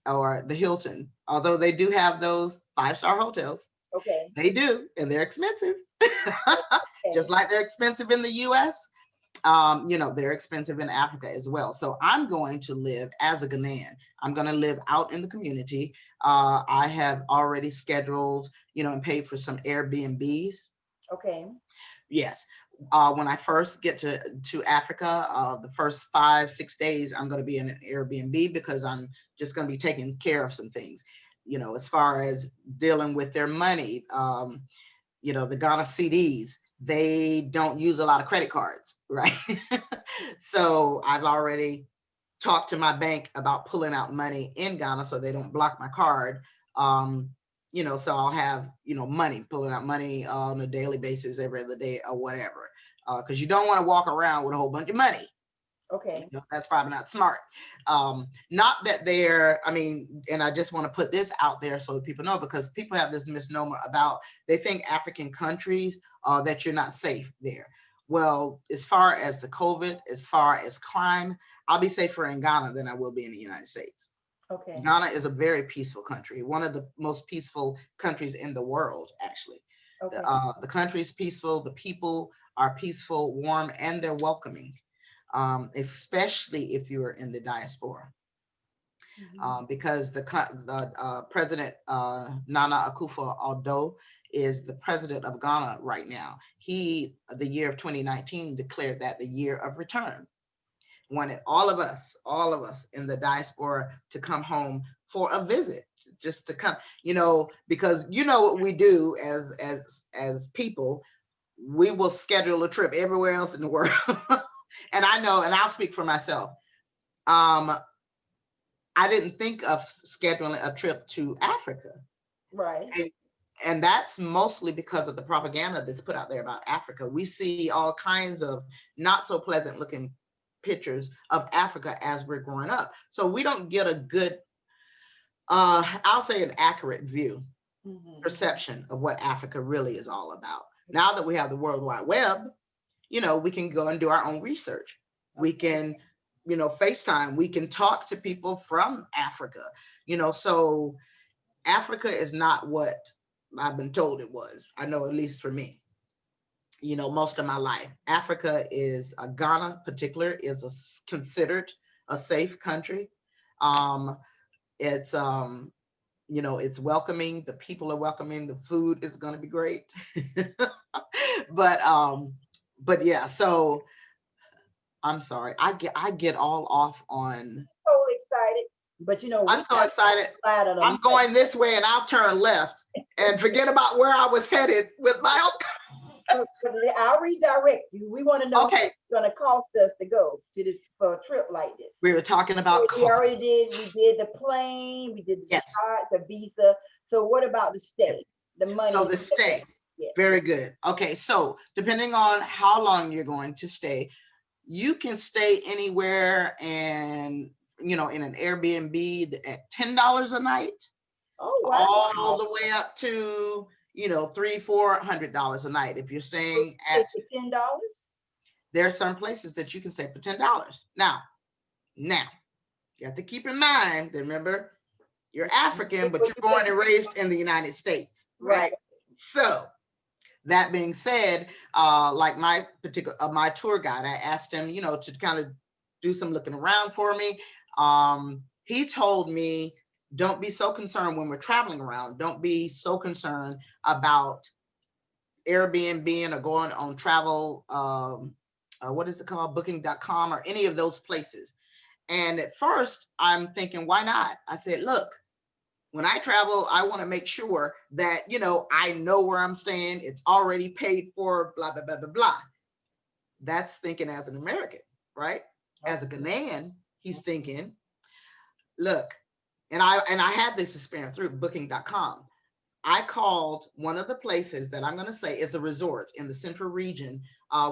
or the Hilton, although they do have those 5-star hotels. Okay. They do, and they're expensive. Okay. Just like they're expensive in the US, they're expensive in Africa as well. So I'm going to live as a Ghanaian. I'm going to live out in the community. I have already scheduled, and paid for some Airbnbs. Okay. Yes. When I first get to Africa, the first 5-6 days, I'm going to be in an Airbnb because I'm just going to be taking care of some things, as far as dealing with their money. The Ghana CDs, they don't use a lot of credit cards, right? So I've already talked to my bank about pulling out money in Ghana so they don't block my card. Um, so I'll have, money, pulling out money on a daily basis, every other day or whatever. Because you don't want to walk around with a whole bunch of money. Okay. That's probably not smart. Not that I mean, and I just want to put this out there so that people know, because people have this misnomer about, they think African countries, that you're not safe there. Well, as far as the COVID, as far as crime, I'll be safer in Ghana than I will be in the United States. Okay. Ghana is a very peaceful country, one of the most peaceful countries in the world, actually. Okay. The country is peaceful, the people are peaceful, warm, and they're welcoming, especially if you're in the diaspora. Hmm. Because the President Nana Akufo-Addo is the president of Ghana right now. The year of 2019, declared that the year of return. Wanted all of us in the diaspora to come home for a visit, just to come, because what we do as people, we will schedule a trip everywhere else in the world. And I know, and I'll speak for myself. Um, I didn't think of scheduling a trip to Africa. Right. And, and that's mostly because of the propaganda that's put out there about Africa. We see all kinds of not so pleasant looking pictures of Africa as we're growing up. So we don't get a good, I'll say an accurate view perception of what Africa really is all about. Now that we have the World Wide Web, we can go and do our own research. We can, FaceTime, we can talk to people from Africa, so Africa is not what I've been told it was. I know, at least for me, most of my life. Africa is, Ghana particular is considered a safe country. Um, it's, it's welcoming. The people are welcoming. The food is going to be great. but, but yeah, so I'm sorry. I get all off on. Totally excited. But I'm we so got excited. of them. I'm going this way and I'll turn left and forget about where I was headed with my But I'll redirect you. We want to know okay. what it's going to cost us to go to this for a trip like this. We were talking about we already did. We did the plane. We did the yes. the visa. So what about the stay? The money. So the stay. Yes. Very good. Okay. So depending on how long you're going to stay, you can stay anywhere and, in an Airbnb at $10 a night. Oh, wow. All the way up to, $300-400 a night. If you're staying at $10. There are some places that you can stay for $10. Now, you have to keep in mind that, remember, you're African, but you're born and raised in the United States, right? So that being said, like my tour guide, I asked him, to kind of do some looking around for me. He told me, don't be so concerned when we're traveling around. Don't be so concerned about Airbnb or going on travel, what is it called? Booking.com or any of those places. And at first I'm thinking, why not? I said, look, when I travel, I want to make sure that, I know where I'm staying. It's already paid for, blah, blah, blah, blah, blah. That's thinking as an American, right? As a Ghanaian, he's thinking, look, and I had this experience through booking.com. I called one of the places that I'm going to say is a resort in the central region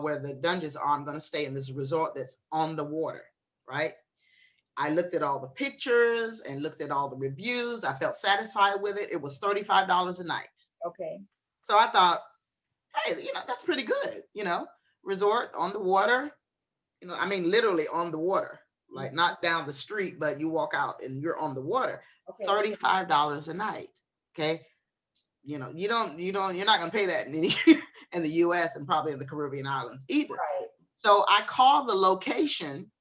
where the dungeons are. I'm going to stay in this resort that's on the water, right? I looked at all the pictures and looked at all the reviews. I felt satisfied with it. It was $35 a night. Okay. So I thought, hey, that's pretty good. Resort on the water, literally on the water, like not down the street, but you walk out and you're on the water. Okay. $35 a night. Okay. You're not going to pay that in the US and probably in the Caribbean islands either. Right. So I called the location,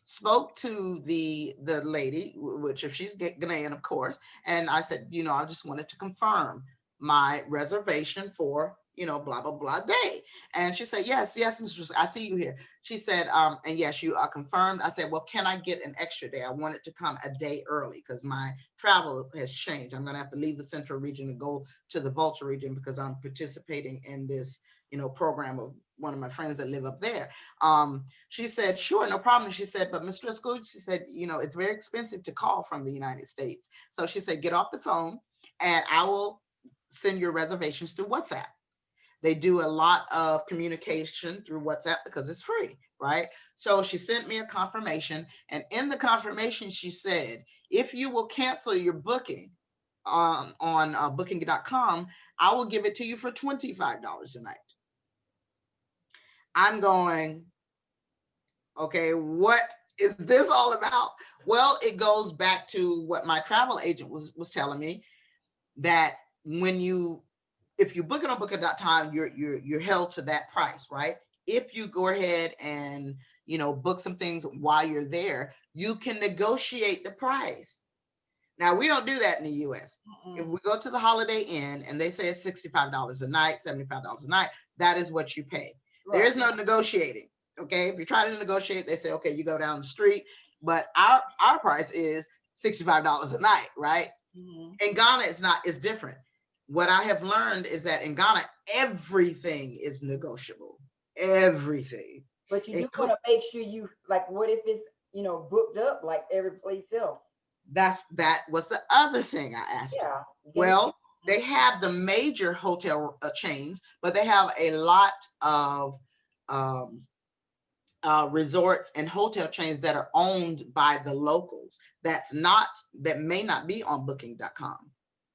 spoke to the lady, which if she's Ghanaian, of course. And I said, I just wanted to confirm my reservation for, blah, blah, blah day. And she said, yes, Mr. I see you here. She said, and yes, you are confirmed. I said, well, can I get an extra day? I wanted to come a day early because my travel has changed. I'm going to have to leave the central region and go to the Volta region because I'm participating in this, program of one of my friends that live up there. She said, sure, no problem. She said, but Ms. Driscoll, she said, it's very expensive to call from the United States. So she said, get off the phone and I will send your reservations through WhatsApp. They do a lot of communication through WhatsApp because it's free, right? So she sent me a confirmation, and in the confirmation, she said, if you will cancel your booking on booking.com, I will give it to you for $25 a night. I'm going, okay, what is this all about? Well, it goes back to what my travel agent was telling me, that if you book it on booking.com, you're held to that price, right? If you go ahead and, book some things while you're there, you can negotiate the price. Now, we don't do that in the US. If we go to the Holiday Inn and they say it's $65 a night, $75 a night, that is what you pay. Right. There is no negotiating, okay? If you try to negotiate, they say, okay, you go down the street, but our price is $65 a night, right? In Ghana, it's different. What I have learned is that in Ghana, everything is negotiable. Everything. But you do want to make sure you, like, what if it's, booked up like every place else? That was the other thing I asked her. Well, they have the major hotel chains, but they have a lot of resorts and hotel chains that are owned by the locals. That may not be on booking.com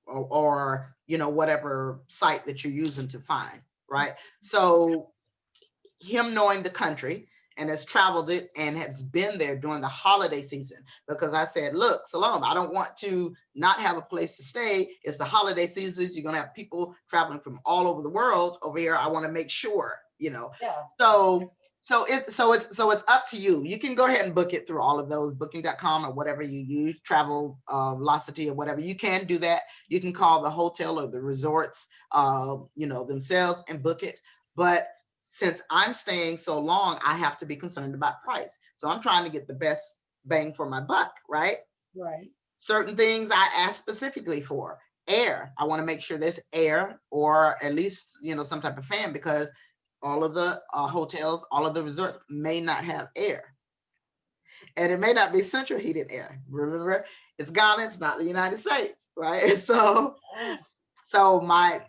or whatever site that you're using to find, right? So him knowing the country and has traveled it and has been there during the holiday season, because I said, look, Salome, I don't want to not have a place to stay. It's the holiday season. You're going to have people traveling from all over the world over here. I want to make sure. Yeah. So it's up to you. You can go ahead and book it through all of those, booking.com or whatever you use, travel velocity or whatever. You can do that. You can call the hotel or the resorts themselves and book it. But since I'm staying so long, I have to be concerned about price. So I'm trying to get the best bang for my buck, right? Right. Certain things I ask specifically for. Air. I want to make sure there's air, or at least, some type of fan, because all of the hotels, all of the resorts may not have air. And it may not be central heated air. Remember, it's Ghana, it's not the United States, right? So my,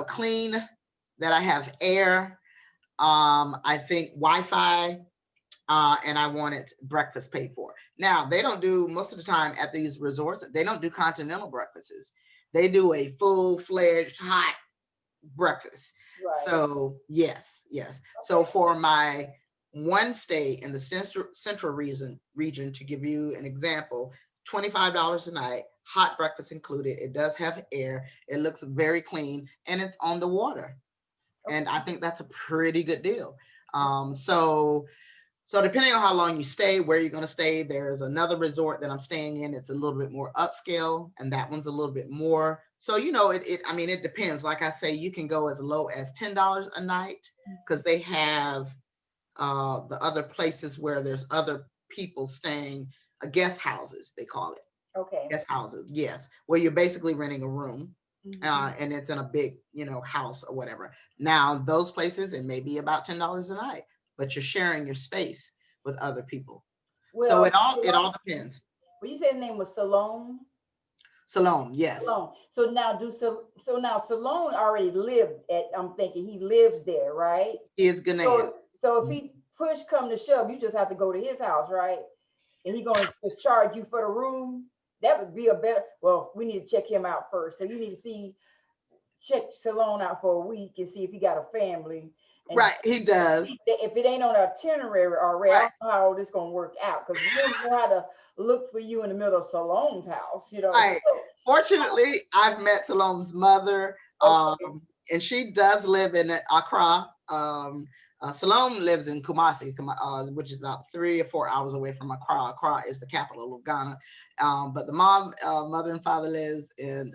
clean, that I have air, I think Wi-Fi, and I wanted breakfast paid for. Now, they don't do, most of the time at these resorts, they don't do continental breakfasts. They do a full-fledged hot breakfast. Right. So yes. So for my one stay in the central region, to give you an example, $25 a night, hot breakfast included. It does have air. It looks very clean, and it's on the water. And I think that's a pretty good deal. So depending on how long you stay, where you're going to stay, there's another resort that I'm staying in. It's a little bit more upscale, and that one's a little bit more. So, it depends. Like I say, you can go as low as $10 a night, because they have the other places where there's other people staying, guest houses, they call it. Okay. Guest houses, yes, where you're basically renting a room. And it's in a big, house or whatever. Now, those places, it may be about $10 a night, but you're sharing your space with other people. So Well, it all depends. when you said the name was Salome. Salome, yes, Salone. So now Salone already lived at. I'm thinking he lives there, right? he is Ghanaian. So if he push come to shove, you just have to go to his house, right? And he going to just charge you for the room. That would be a better. Well, we need to check him out first. So you need to check Salone out for a week and see if he got a family. And Right, he does. if it ain't on the itinerary already, I Right, don't know how this gonna work out because we don't know how to look for you in the middle of Salone's house. right. Fortunately, I've met Salome's mother, Okay, and she does live in Accra. Salome lives in Kumasi, which is about 3 or 4 hours away from Accra. Accra is the capital of Ghana. But the mother and father lives in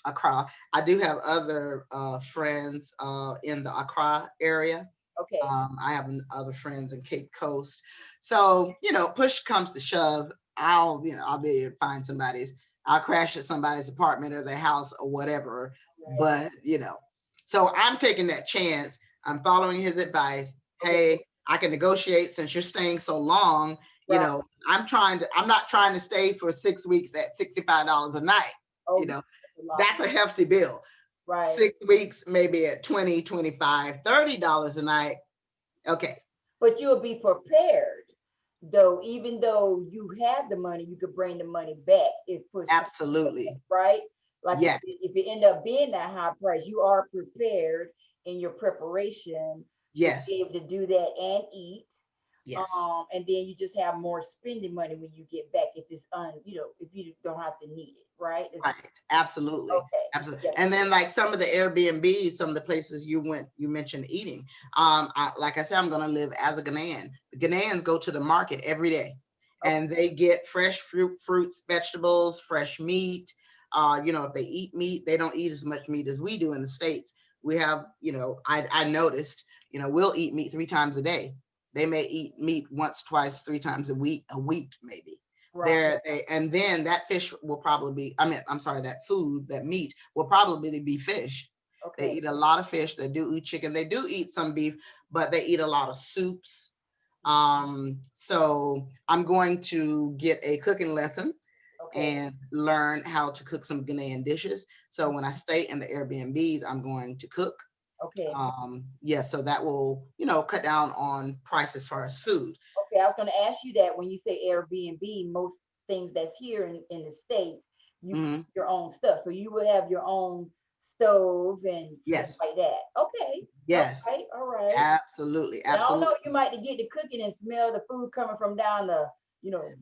Accra. I do have other friends in the Accra area. okay, I have other friends in Cape Coast. So, push comes to shove, I'll be able to find I'll crash at somebody's apartment or their house or whatever. right, But, so I'm taking that chance. I'm following his advice. okay, Hey, I can negotiate since you're staying so long. right. I'm not trying to stay for 6 weeks at $65 a night. Oh, You know, that's a lot, that's a hefty bill. right. 6 weeks, maybe at 20, 25, $30 a night. Okay. But you'll be prepared, though. Even though you have the money, you could bring the money back if push comes to Absolutely. shove, right? Like Yes. if it end up being that high price, you are prepared in your preparation to Yes. be able to do that and eat. Yes. And then you just have more spending money when you get back if it's if you don't have to need it, right? Right. Absolutely. Okay. Absolutely. Yeah. And then like some of the Airbnbs, some of the places you mentioned eating. Like I said, I'm going to live as a Ghanaian. The Ghanaians go to the market every day, Okay. and they get fresh fruits, vegetables, fresh meat. If they eat meat, they don't eat as much meat as we do in the States. We have, I noticed, we'll eat meat 3 times a day. They may eat meat once, twice, 3 times a week maybe. Right. And then that fish will probably be, I'm sorry, that food, that meat will probably be fish. They Okay. eat a lot of fish. They do eat chicken. They do eat some beef, but they eat a lot of soups. So I'm going to get a cooking lesson Okay. and learn how to cook some Ghanaian dishes. So when I stay in the Airbnbs, I'm going to cook. Okay. So that will, cut down on price as far as food. Okay, I was going to ask you that when you say Airbnb, most things that's here in the States, you Mhm. your own stuff. So you would have your own stove and stuff Yes. like that. Okay. All Yes. right. All right. Absolutely. And I don't know, Absolutely. you might get to cooking and smell the food coming from down the,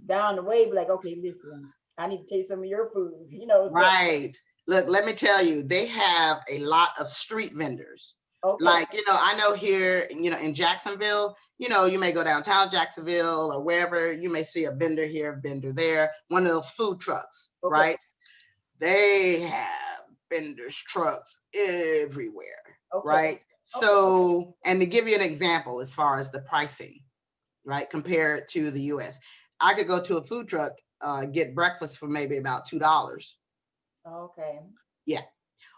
down the way. Be like, okay, listen, I need to taste some of your food. So Right. Look, let me tell you, they have a lot of street vendors. okay, Like, I know here, in Jacksonville, you may go downtown Jacksonville or wherever, you may see a vendor here, a vendor there, one of those food trucks, okay, right? They have vendors trucks everywhere, okay, right? okay, So, and to give you an example, as far as the pricing, right, compared to the US, I could go to a food truck, get breakfast for maybe about $2. okay. Yeah.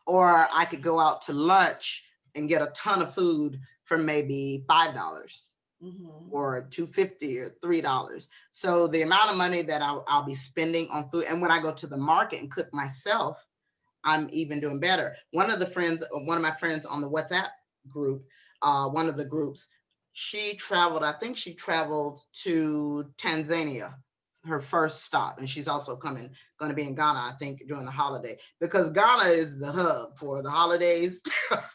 Or I could go out to lunch and get a ton of food for maybe $5 Mm-hmm. or $2.50 or $3. So the amount of money that I'll be spending on food, and when I go to the market and cook myself, I'm even doing better. One of my friends on the WhatsApp group, one of the groups, she traveled, I think she traveled to Tanzania, her first stop. And she's also going to be in Ghana, I think, during the holiday, because Ghana is the hub for the holidays.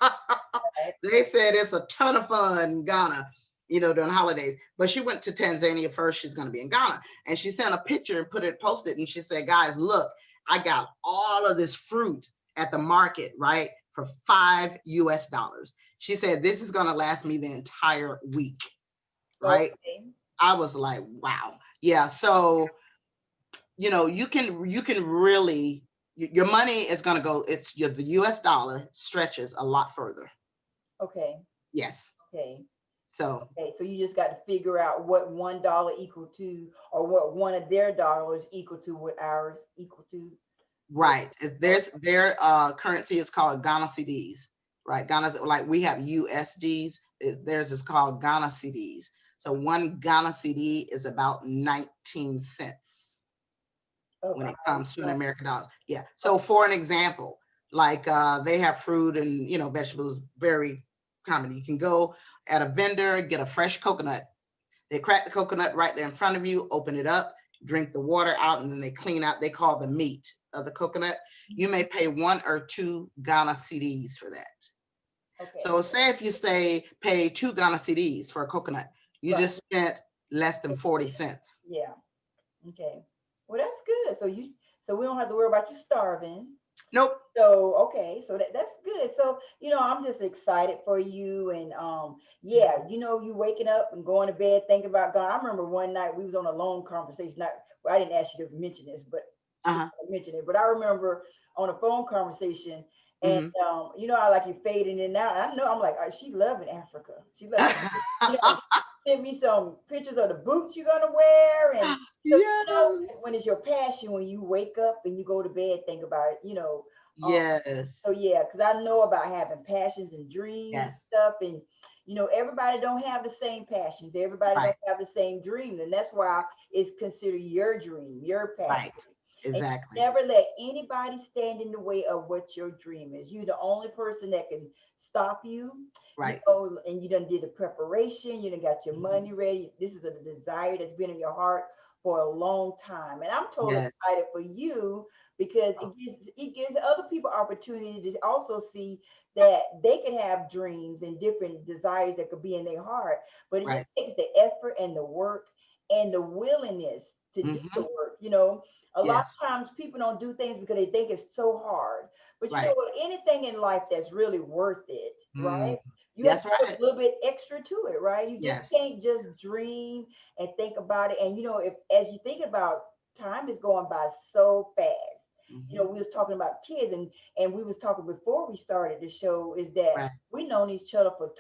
Right. They said it's a ton of fun in Ghana, during holidays. But she went to Tanzania first. She's going to be in Ghana. And she sent a picture and posted, and she said, guys, look, I got all of this fruit at the market, right, for $5 US. She said, this is going to last me the entire week, right? Okay. I was like, wow. Yeah. So, you can really, your money is going to go, the US dollar stretches a lot further. Okay. Yes. Okay. So, Okay. So you just got to figure out what $1 equal to, or what one of their dollars equal to, what ours equal to. So right. Their currency is called Ghana CDs, right? Ghana's, like we have USDs. Theirs is called Ghana CDs. So one Ghana CD is about 19 cents oh, when I it comes to an understand. American dollar. Yeah. So for an example, like they have fruit and vegetables very common. You can go at a vendor, get a fresh coconut. They crack the coconut right there in front of you, open it up, drink the water out, and then they clean out. They call the meat of the coconut. You may pay 1 or 2 Ghana CDs for that. Okay. So say if you pay 2 Ghana CDs for a coconut, you Right. just spent less than 40 cents. Yeah. Okay. Well, that's good. So we don't have to worry about you starving. Nope. So okay, so that's good. So I'm just excited for you, and yeah, you waking up and going to bed thinking about God. I remember one night we was on a long conversation. Not, well, I didn't ask you to mention this, but Uh-huh. mention it. But I remember on a phone conversation, and Mm-hmm. I like you fading in and out. And I know I'm like, she loving Africa. She loving, send me some pictures of the boots you're gonna wear, and so Yeah. when it's your passion, when you wake up and you go to bed, think about it. Um, Yes. so yeah, because I know about having passions and dreams and Yes. stuff, and everybody don't have the same passions. Everybody Right. don't have the same dreams, and that's why it's considered your dream, your passion. Right. And Exactly. never let anybody stand in the way of what your dream is. You're the only person that can stop you. Right. And you done did the preparation. You done got your Mhm. money ready. This is a desire that's been in your heart for a long time, and I'm totally Yes. excited for you because Oh, it gives other people opportunity to also see that they can have dreams and different desires that could be in their heart, but it just right. takes the effort and the work and the willingness to do the Hmm. work. A lot Yes. of times people don't do things because they think it's so hard, but you know Right. what, anything in life that's really worth it, Mm. right? You have to That's put a right. little bit extra to it, right? You just Yes. can't just dream and think about it. And if as you think about, time is going by so fast. Hmm. We was talking about kids, and we was talking before we started the show, is that Right. we known each other for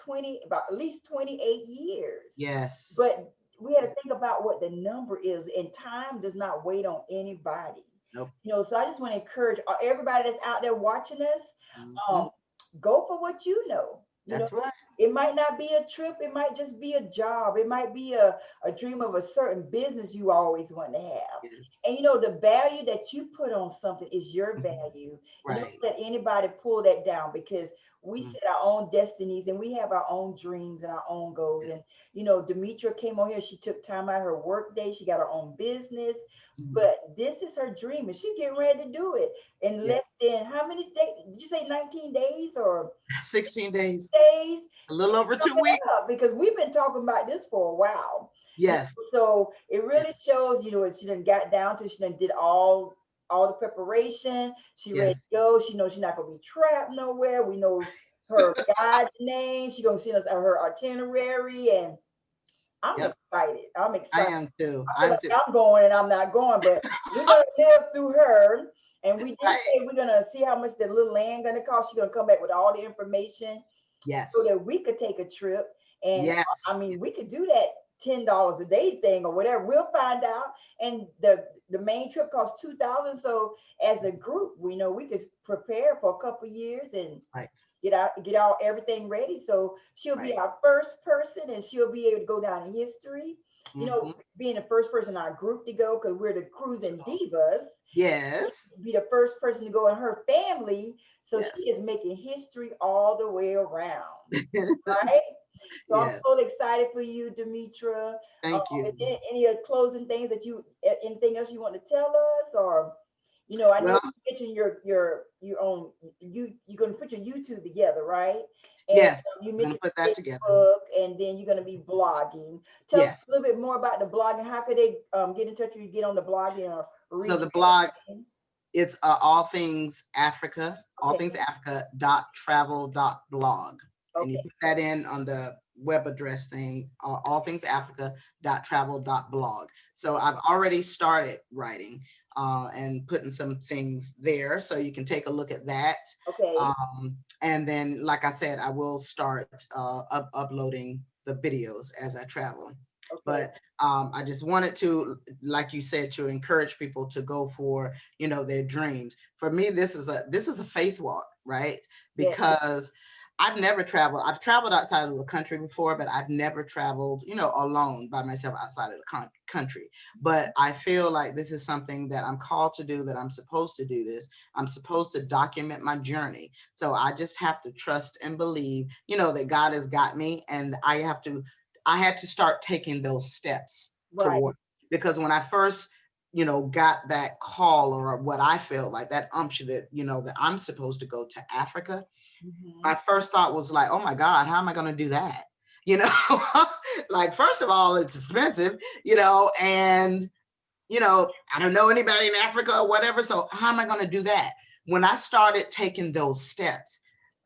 about at least 28 years. Yes. But we had to Yes. think about what the number is, and time does not wait on anybody. Nope. So I just want to encourage everybody that's out there watching us, Hmm. um, go for what you know. That's right. It might not be a trip. It might just be a job. It might be a dream of a certain business you always want to have. Yes. And you know, the value that you put on something is your Mhm. value. And don't Right. let anybody pull that down, because we Mhm. set our own destinies and we have our own dreams and our own goals. Yeah. And you know, Demetra came on here. She took time out of her work day. She got her own business. Mhm. But this is her dream, and she's getting ready to do it in Yeah. less than how many days? Did you say 19 days or 16 days, days? a little over two Coming weeks. up, because we've been talking about this for a while. Yes. So it really Yes. shows, you know, she done got down to, she done did all the preparation. She ready to Yes. go. She knows she's not gonna be trapped nowhere. We know her guide name. She gonna send us her itinerary, and I'm Yep. excited. I'm I excited. am too. I feel I'm like too. I'm going and I'm not going, but we're gonna live through her. And we did Right. say we're gonna see how much the little land gonna cost. She's gonna come back with all the information so Yes. that we could take a trip. And I Yes. mean, we could do that $10 a day thing or whatever. We'll find out. And the main trip costs 2,000. So as a group, we know we could prepare for a couple years and Right. get out everything ready. So she'll be Right. our first person, and she'll be able to go down in history. You know, Hmm. being the first person in our group to go, because we're the cruising divas. Yes. Be the first person to go in her family. So Yes. she is making history all the way around, right? So I'm Yes. so excited for you, Demetra. Thank you. Is there any closing things that anything else you want to tell us, or I know Well, you mentioned your own, you're gonna put your YouTube together, right? And yes, you I'm gonna mentioned put that together. Facebook, and then you're gonna be blogging. Tell us Yes. a little bit more about the blogging. How could they get in touch with you, get on the blogging, or So reach the you? blog, it's all things Africa, all Okay, things Africa dot travel dot blog. And you okay, put that in on the web address thing, all things Africa dot travel dot blog. So I've already started writing and putting some things there. So you can take a look at that. okay, And then, like I said, I will start uploading the videos as I travel. okay. But I just wanted to, like you said, to encourage people to go for, their dreams. For me, this is a faith walk, right? Yes, Because I've never traveled. I've traveled outside of the country before, but I've never traveled, alone by myself outside of the country. But I feel like this is something that I'm called to do, that I'm supposed to do this. I'm supposed to document my journey. So I just have to trust and believe, that God has got me, and I had to start taking those steps right. toward, because when I first, got that call, or what I felt like that umption that, that I'm supposed to go to Africa, Hmm. my first thought was like, oh my God, how am I going to do that? You know, like, first of all, it's expensive, and, I don't know anybody in Africa or whatever. So how am I going to do that? When I started taking those steps,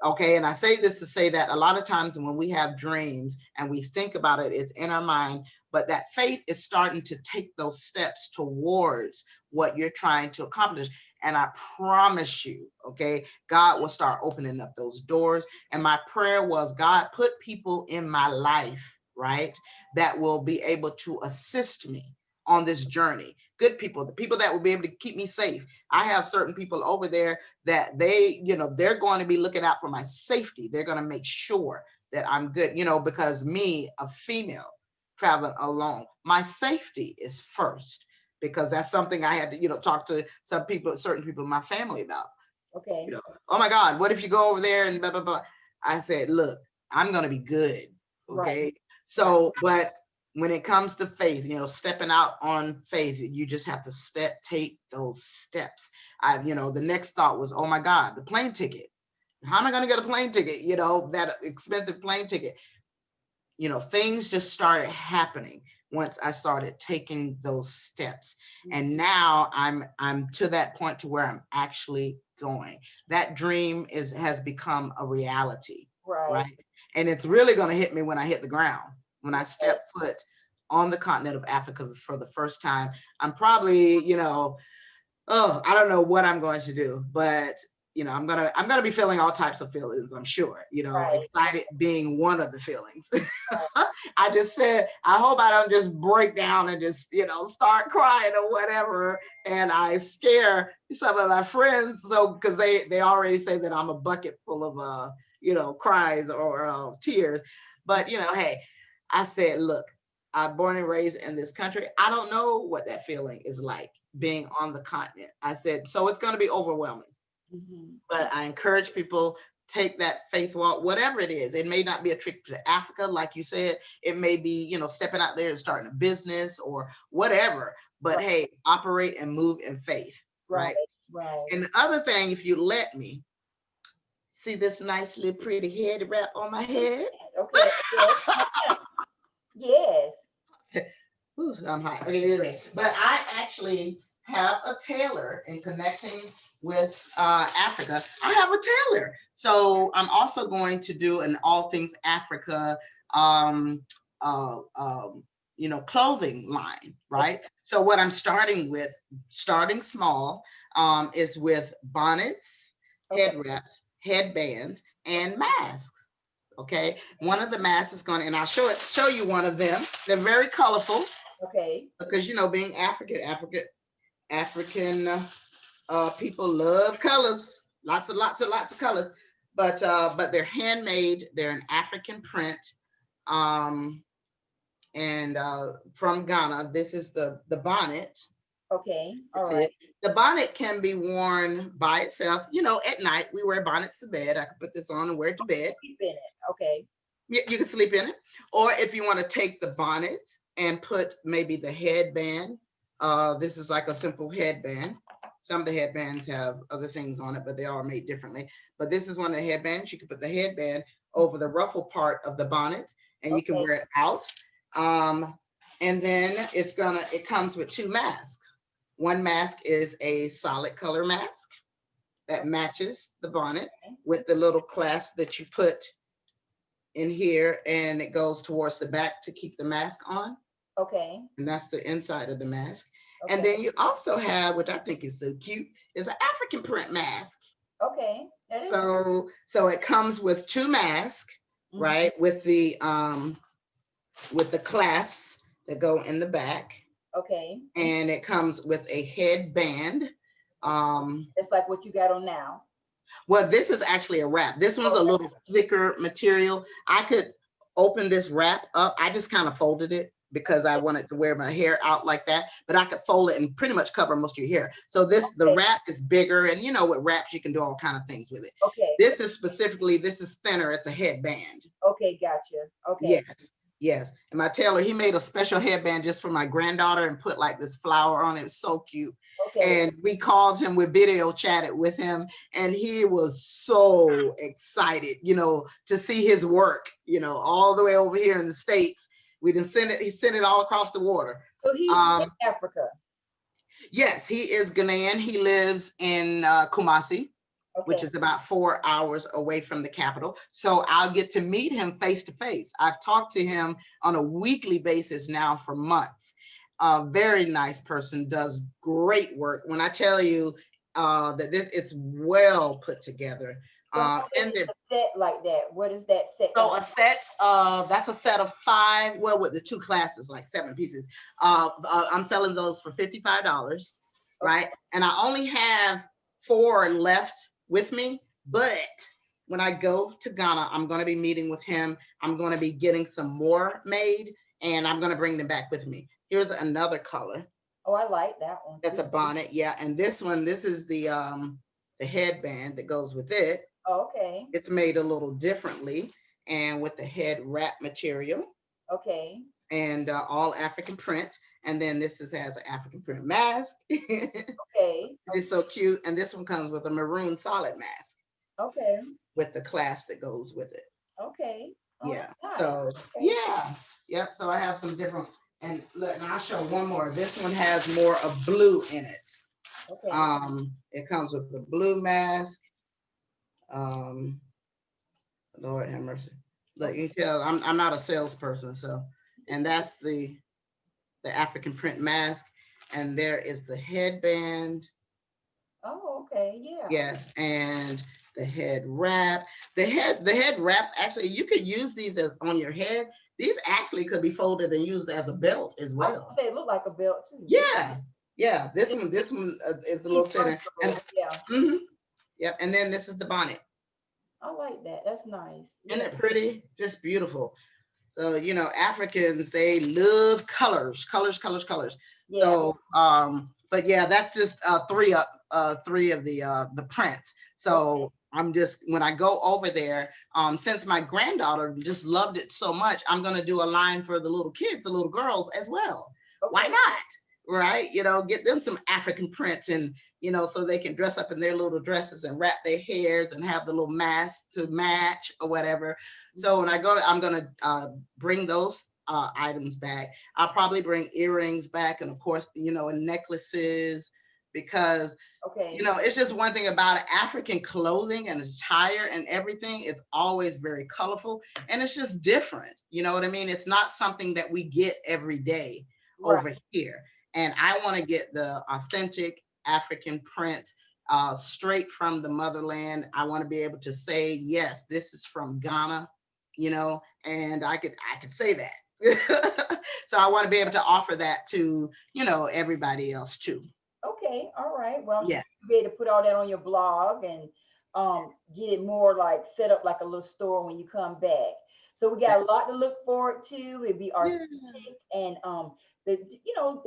okay, and I say this to say that a lot of times when we have dreams and we think about it, it's in our mind, but that faith is starting to take those steps towards what you're trying to accomplish. And I promise you, okay, God will start opening up those doors. And my prayer was, God, put people in my life, right, that will be able to assist me on this journey. Good people, the people that will be able to keep me safe. I have certain people over there that they're going to be looking out for my safety. They're going to make sure that I'm good, because me, a female traveling alone, my safety is first, because that's something I had to, talk to certain people in my family about. Okay, you know, oh my God, what if you go over there and blah, blah, blah. I said, look, I'm going to be good. right, Okay. right. So, but when it comes to faith, stepping out on faith, you just have to take those steps. The next thought was, oh my God, the plane ticket. How am I going to get a plane ticket? That expensive plane ticket. Things just started happening once I started taking those steps. And now I'm to that point to where I'm actually going. That dream has become a reality, Right. right? And it's really going to hit me when I hit the ground. When I Right. step foot on the continent of Africa for the first time, I'm probably, oh, I don't know what I'm going to do, but I'm gonna be feeling all types of feelings, I'm sure. Right. Excited being one of the feelings. I just said, I hope I don't just break down and just, start crying or whatever, and I scare some of my friends. So because they already say that I'm a bucket full of cries or tears. But hey, I said, look, I'm born and raised in this country. I don't know what that feeling is like being on the continent. I said, so it's going to be overwhelming. Mm-hmm. But I encourage people, take that faith walk, whatever it is. It may not be a trip to Africa, like you said. It may be, stepping out there and starting a business or whatever. But Right, hey, operate and move in faith, right, right? right. And the other thing, if you let me, see this nice little pretty head wrap on my head? Okay, yes, yes. Ooh, I'm hot. Okay, anyway, but I actually have a tailor in connecting with Africa. I have a tailor, so I'm also going to do an all things Africa, um, clothing line, right? So what I'm starting with, starting small, is with bonnets, Okay, head wraps, headbands, and masks. Okay, one of the masks is going to, and I'll show you one of them. They're very colorful okay, because being African people love colors, lots of colors. But they're handmade. They're an African print, um, and from Ghana. This is the bonnet. okay. All That's right. it. The bonnet can be worn by itself. At night we wear bonnets to bed. I can put this on and wear it to bed. Keep in it. Okay. You can sleep in it. Or if you want to take the bonnet and put maybe the headband, this is like a simple headband. Some of the headbands have other things on it, but they are made differently. But this is one of the headbands. You can put the headband over the ruffle part of the bonnet and you can Okay. wear it out. And then it comes with two masks. One mask is a solid color mask that matches the bonnet with the little clasp that you put in here, and it goes towards the back to keep the mask on. Okay. And that's the inside of the mask. And Okay. then you also have, which I think is so cute, is an African print mask. Okay. That is. So it comes with two masks, Mhm. right? With the clasps that go in the back. Okay. And it comes with a headband. It's like what you got on now. Well, this is actually a wrap. This one's a little thicker material. I could open this wrap up. I just kind of folded it because I wanted to wear my hair out like that, but I could fold it and pretty much cover most of your hair. So the Okay. wrap is bigger, and with wraps, you can do all kind of things with it. Okay. This is thinner. It's a headband. Okay. Gotcha. Okay. Yes. Yes. And my tailor, he made a special headband just for my granddaughter and put like this flower on it. It was so cute. Okay. And we called him, we video chatted with him, and he was so excited, to see his work, all the way over here in the States. We didn't send it, he sent it all across the water. So he's in Africa. Yes, he is Ghanaian. He lives in Kumasi, which Okay. is about 4 hours away from the capital. So I'll get to meet him face to face. I've talked to him on a weekly basis now for months. Very nice person, does great work. When I tell you that this is well put together. So how And is a set like that? What is that set? so a set, that's a set of 5, well, with the 2 classes, like 7 pieces. I'm selling those for $55, right? And I only have 4 left with me, but when I go to Ghana, I'm going to be meeting with him. I'm going to be getting some more made, and I'm going to bring them back with me. Here's another color. Oh, I like that one. That's a bonnet, yeah. And this is the headband that goes with it. Okay. It's made a little differently and with the head wrap material. Okay. And all African print. And then this has an African print mask. Okay. It's so cute. And this one comes with a maroon solid mask. Okay. With the clasp that goes with it. Okay. Oh, Yeah. nice. So Okay. yeah. Yep. So I have some different, and look, and I'll show one more. This one has more of blue in it. Okay. It comes with the blue mask. Lord have mercy. Look, you can tell I'm not a salesperson, so, and that's the African print mask, and there is the headband. Oh, okay. Yeah. Yes, and the head wrap. The head wraps, actually, you could use these as on your head. These actually could be folded and used as a belt as well. They look like a belt too. Yeah, yeah. This one is a little thinner. And, yeah. yeah, and then this is the bonnet. I like that. That's nice. Isn't Yeah. it pretty? Just beautiful. So, Africans, they love colors, colors, colors, colors. Yeah. So, but yeah, that's just three of the prints. Okay. So I'm just, when I go over there, since my granddaughter just loved it so much, I'm gonna do a line for the little kids, the little girls as well. Why Okay. not? Right? Get them some African prints, and so they can dress up in their little dresses and wrap their hairs and have the little mask to match or whatever. So when I go, I'm gonna bring those items back. I'll probably bring earrings back, and of course, and necklaces, because Okay. it's just one thing about it. African clothing and attire and everything is always very colorful, and it's just different. You know what I mean? It's not something that we get every day Right. over here. And I want to get the authentic African print straight from the motherland. I want to be able to say, yes, this is from Ghana, and I could say that. So I want to be able to offer that to, everybody else too. Okay. All right. Well, I'm sure Yeah. you'll be able to put all that on your blog and get it more like set up like a little store when you come back. So we got a That's lot to look forward to. It'd be yeah. authentic and the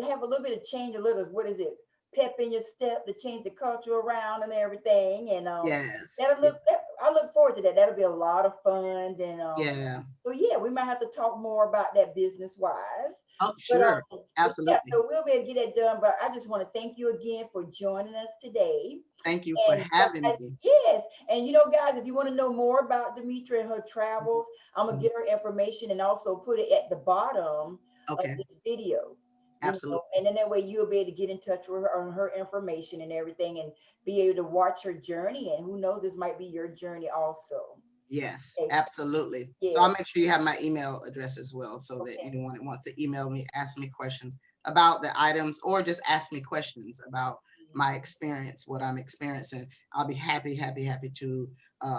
have a little bit of change, a little what is it? Pep in your step to change the culture around and everything. And Yes. that'll Yeah. look I look forward to that. That'll be a lot of fun. And Yeah. so yeah, we might have to talk more about that business wise. Oh, But sure. yeah, Absolutely. so we'll be able to get that done. But I just want to thank you again for joining us today. Thank you for And having guys, me. yes, and guys, if you want to know more about Demetra and her travels, I'm gonna Mhm. get her information and also put it at the bottom of Okay. this video. Absolutely. And then that way you'll be able to get in touch with her on her information and everything, and be able to watch her journey. And who knows, this might be your journey also. Yes, Okay. absolutely. So Yeah. I'll make sure you have my email address as well, so that Okay. anyone that wants to email me, ask me questions about the items, or just ask me questions about my experience, what I'm experiencing, I'll be happy, happy, happy to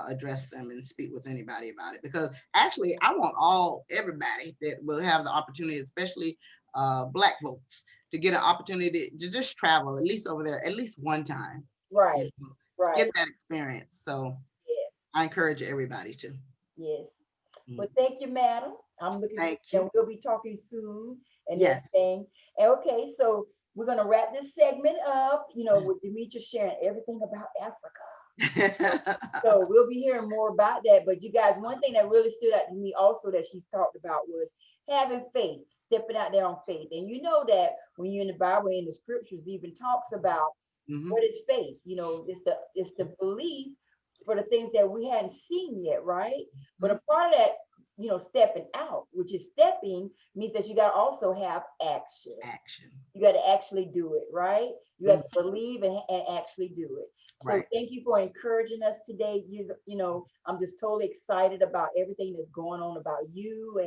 address them and speak with anybody about it. Because actually, I want everybody that will have the opportunity, especially Black folks, to get an opportunity to just travel at least over there at least one time, you Right. know, get Right. that experience. So Yes. I encourage everybody to. Yes. Well, Mm. thank you, madam. I'm looking Thank forward, you. and we'll be talking soon and Yes. everything. And okay, so we're gonna wrap this segment up, with Demetra sharing everything about Africa. So we'll be hearing more about that. But you guys, one thing that really stood out to me also that she's talked about was having faith, stepping out there on faith. And you know that when you're in the Bible, in the scriptures, even talks about Mhm. what is faith. It's the belief for the things that we hadn't seen yet, right? But Mhm. a part of that, stepping out, which is stepping, means that you got to also have action. Action. You got to actually do it, right? You have Mhm. to believe and actually do it. So Right. thank you for encouraging us today. I'm just totally excited about everything that's going on about you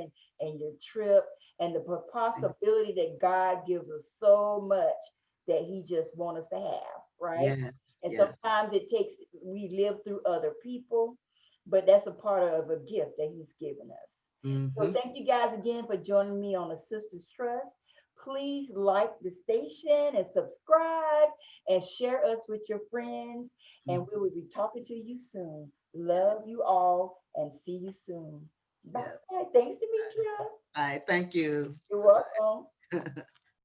and your trip and the possibility that God gives us so much that He just wants us to have, right? Yes. And Yes. sometimes we live through other people, but that's a part of a gift that He's given us. So Hmm. thank you guys again for joining me on the Sisters Trust. Please like the station and subscribe and share us with your friends. And we will be talking to you soon. Yes. Love you all and see you soon. Bye. Yes. Thanks, Demetria. All right. Thank you. You're Bye welcome. bye.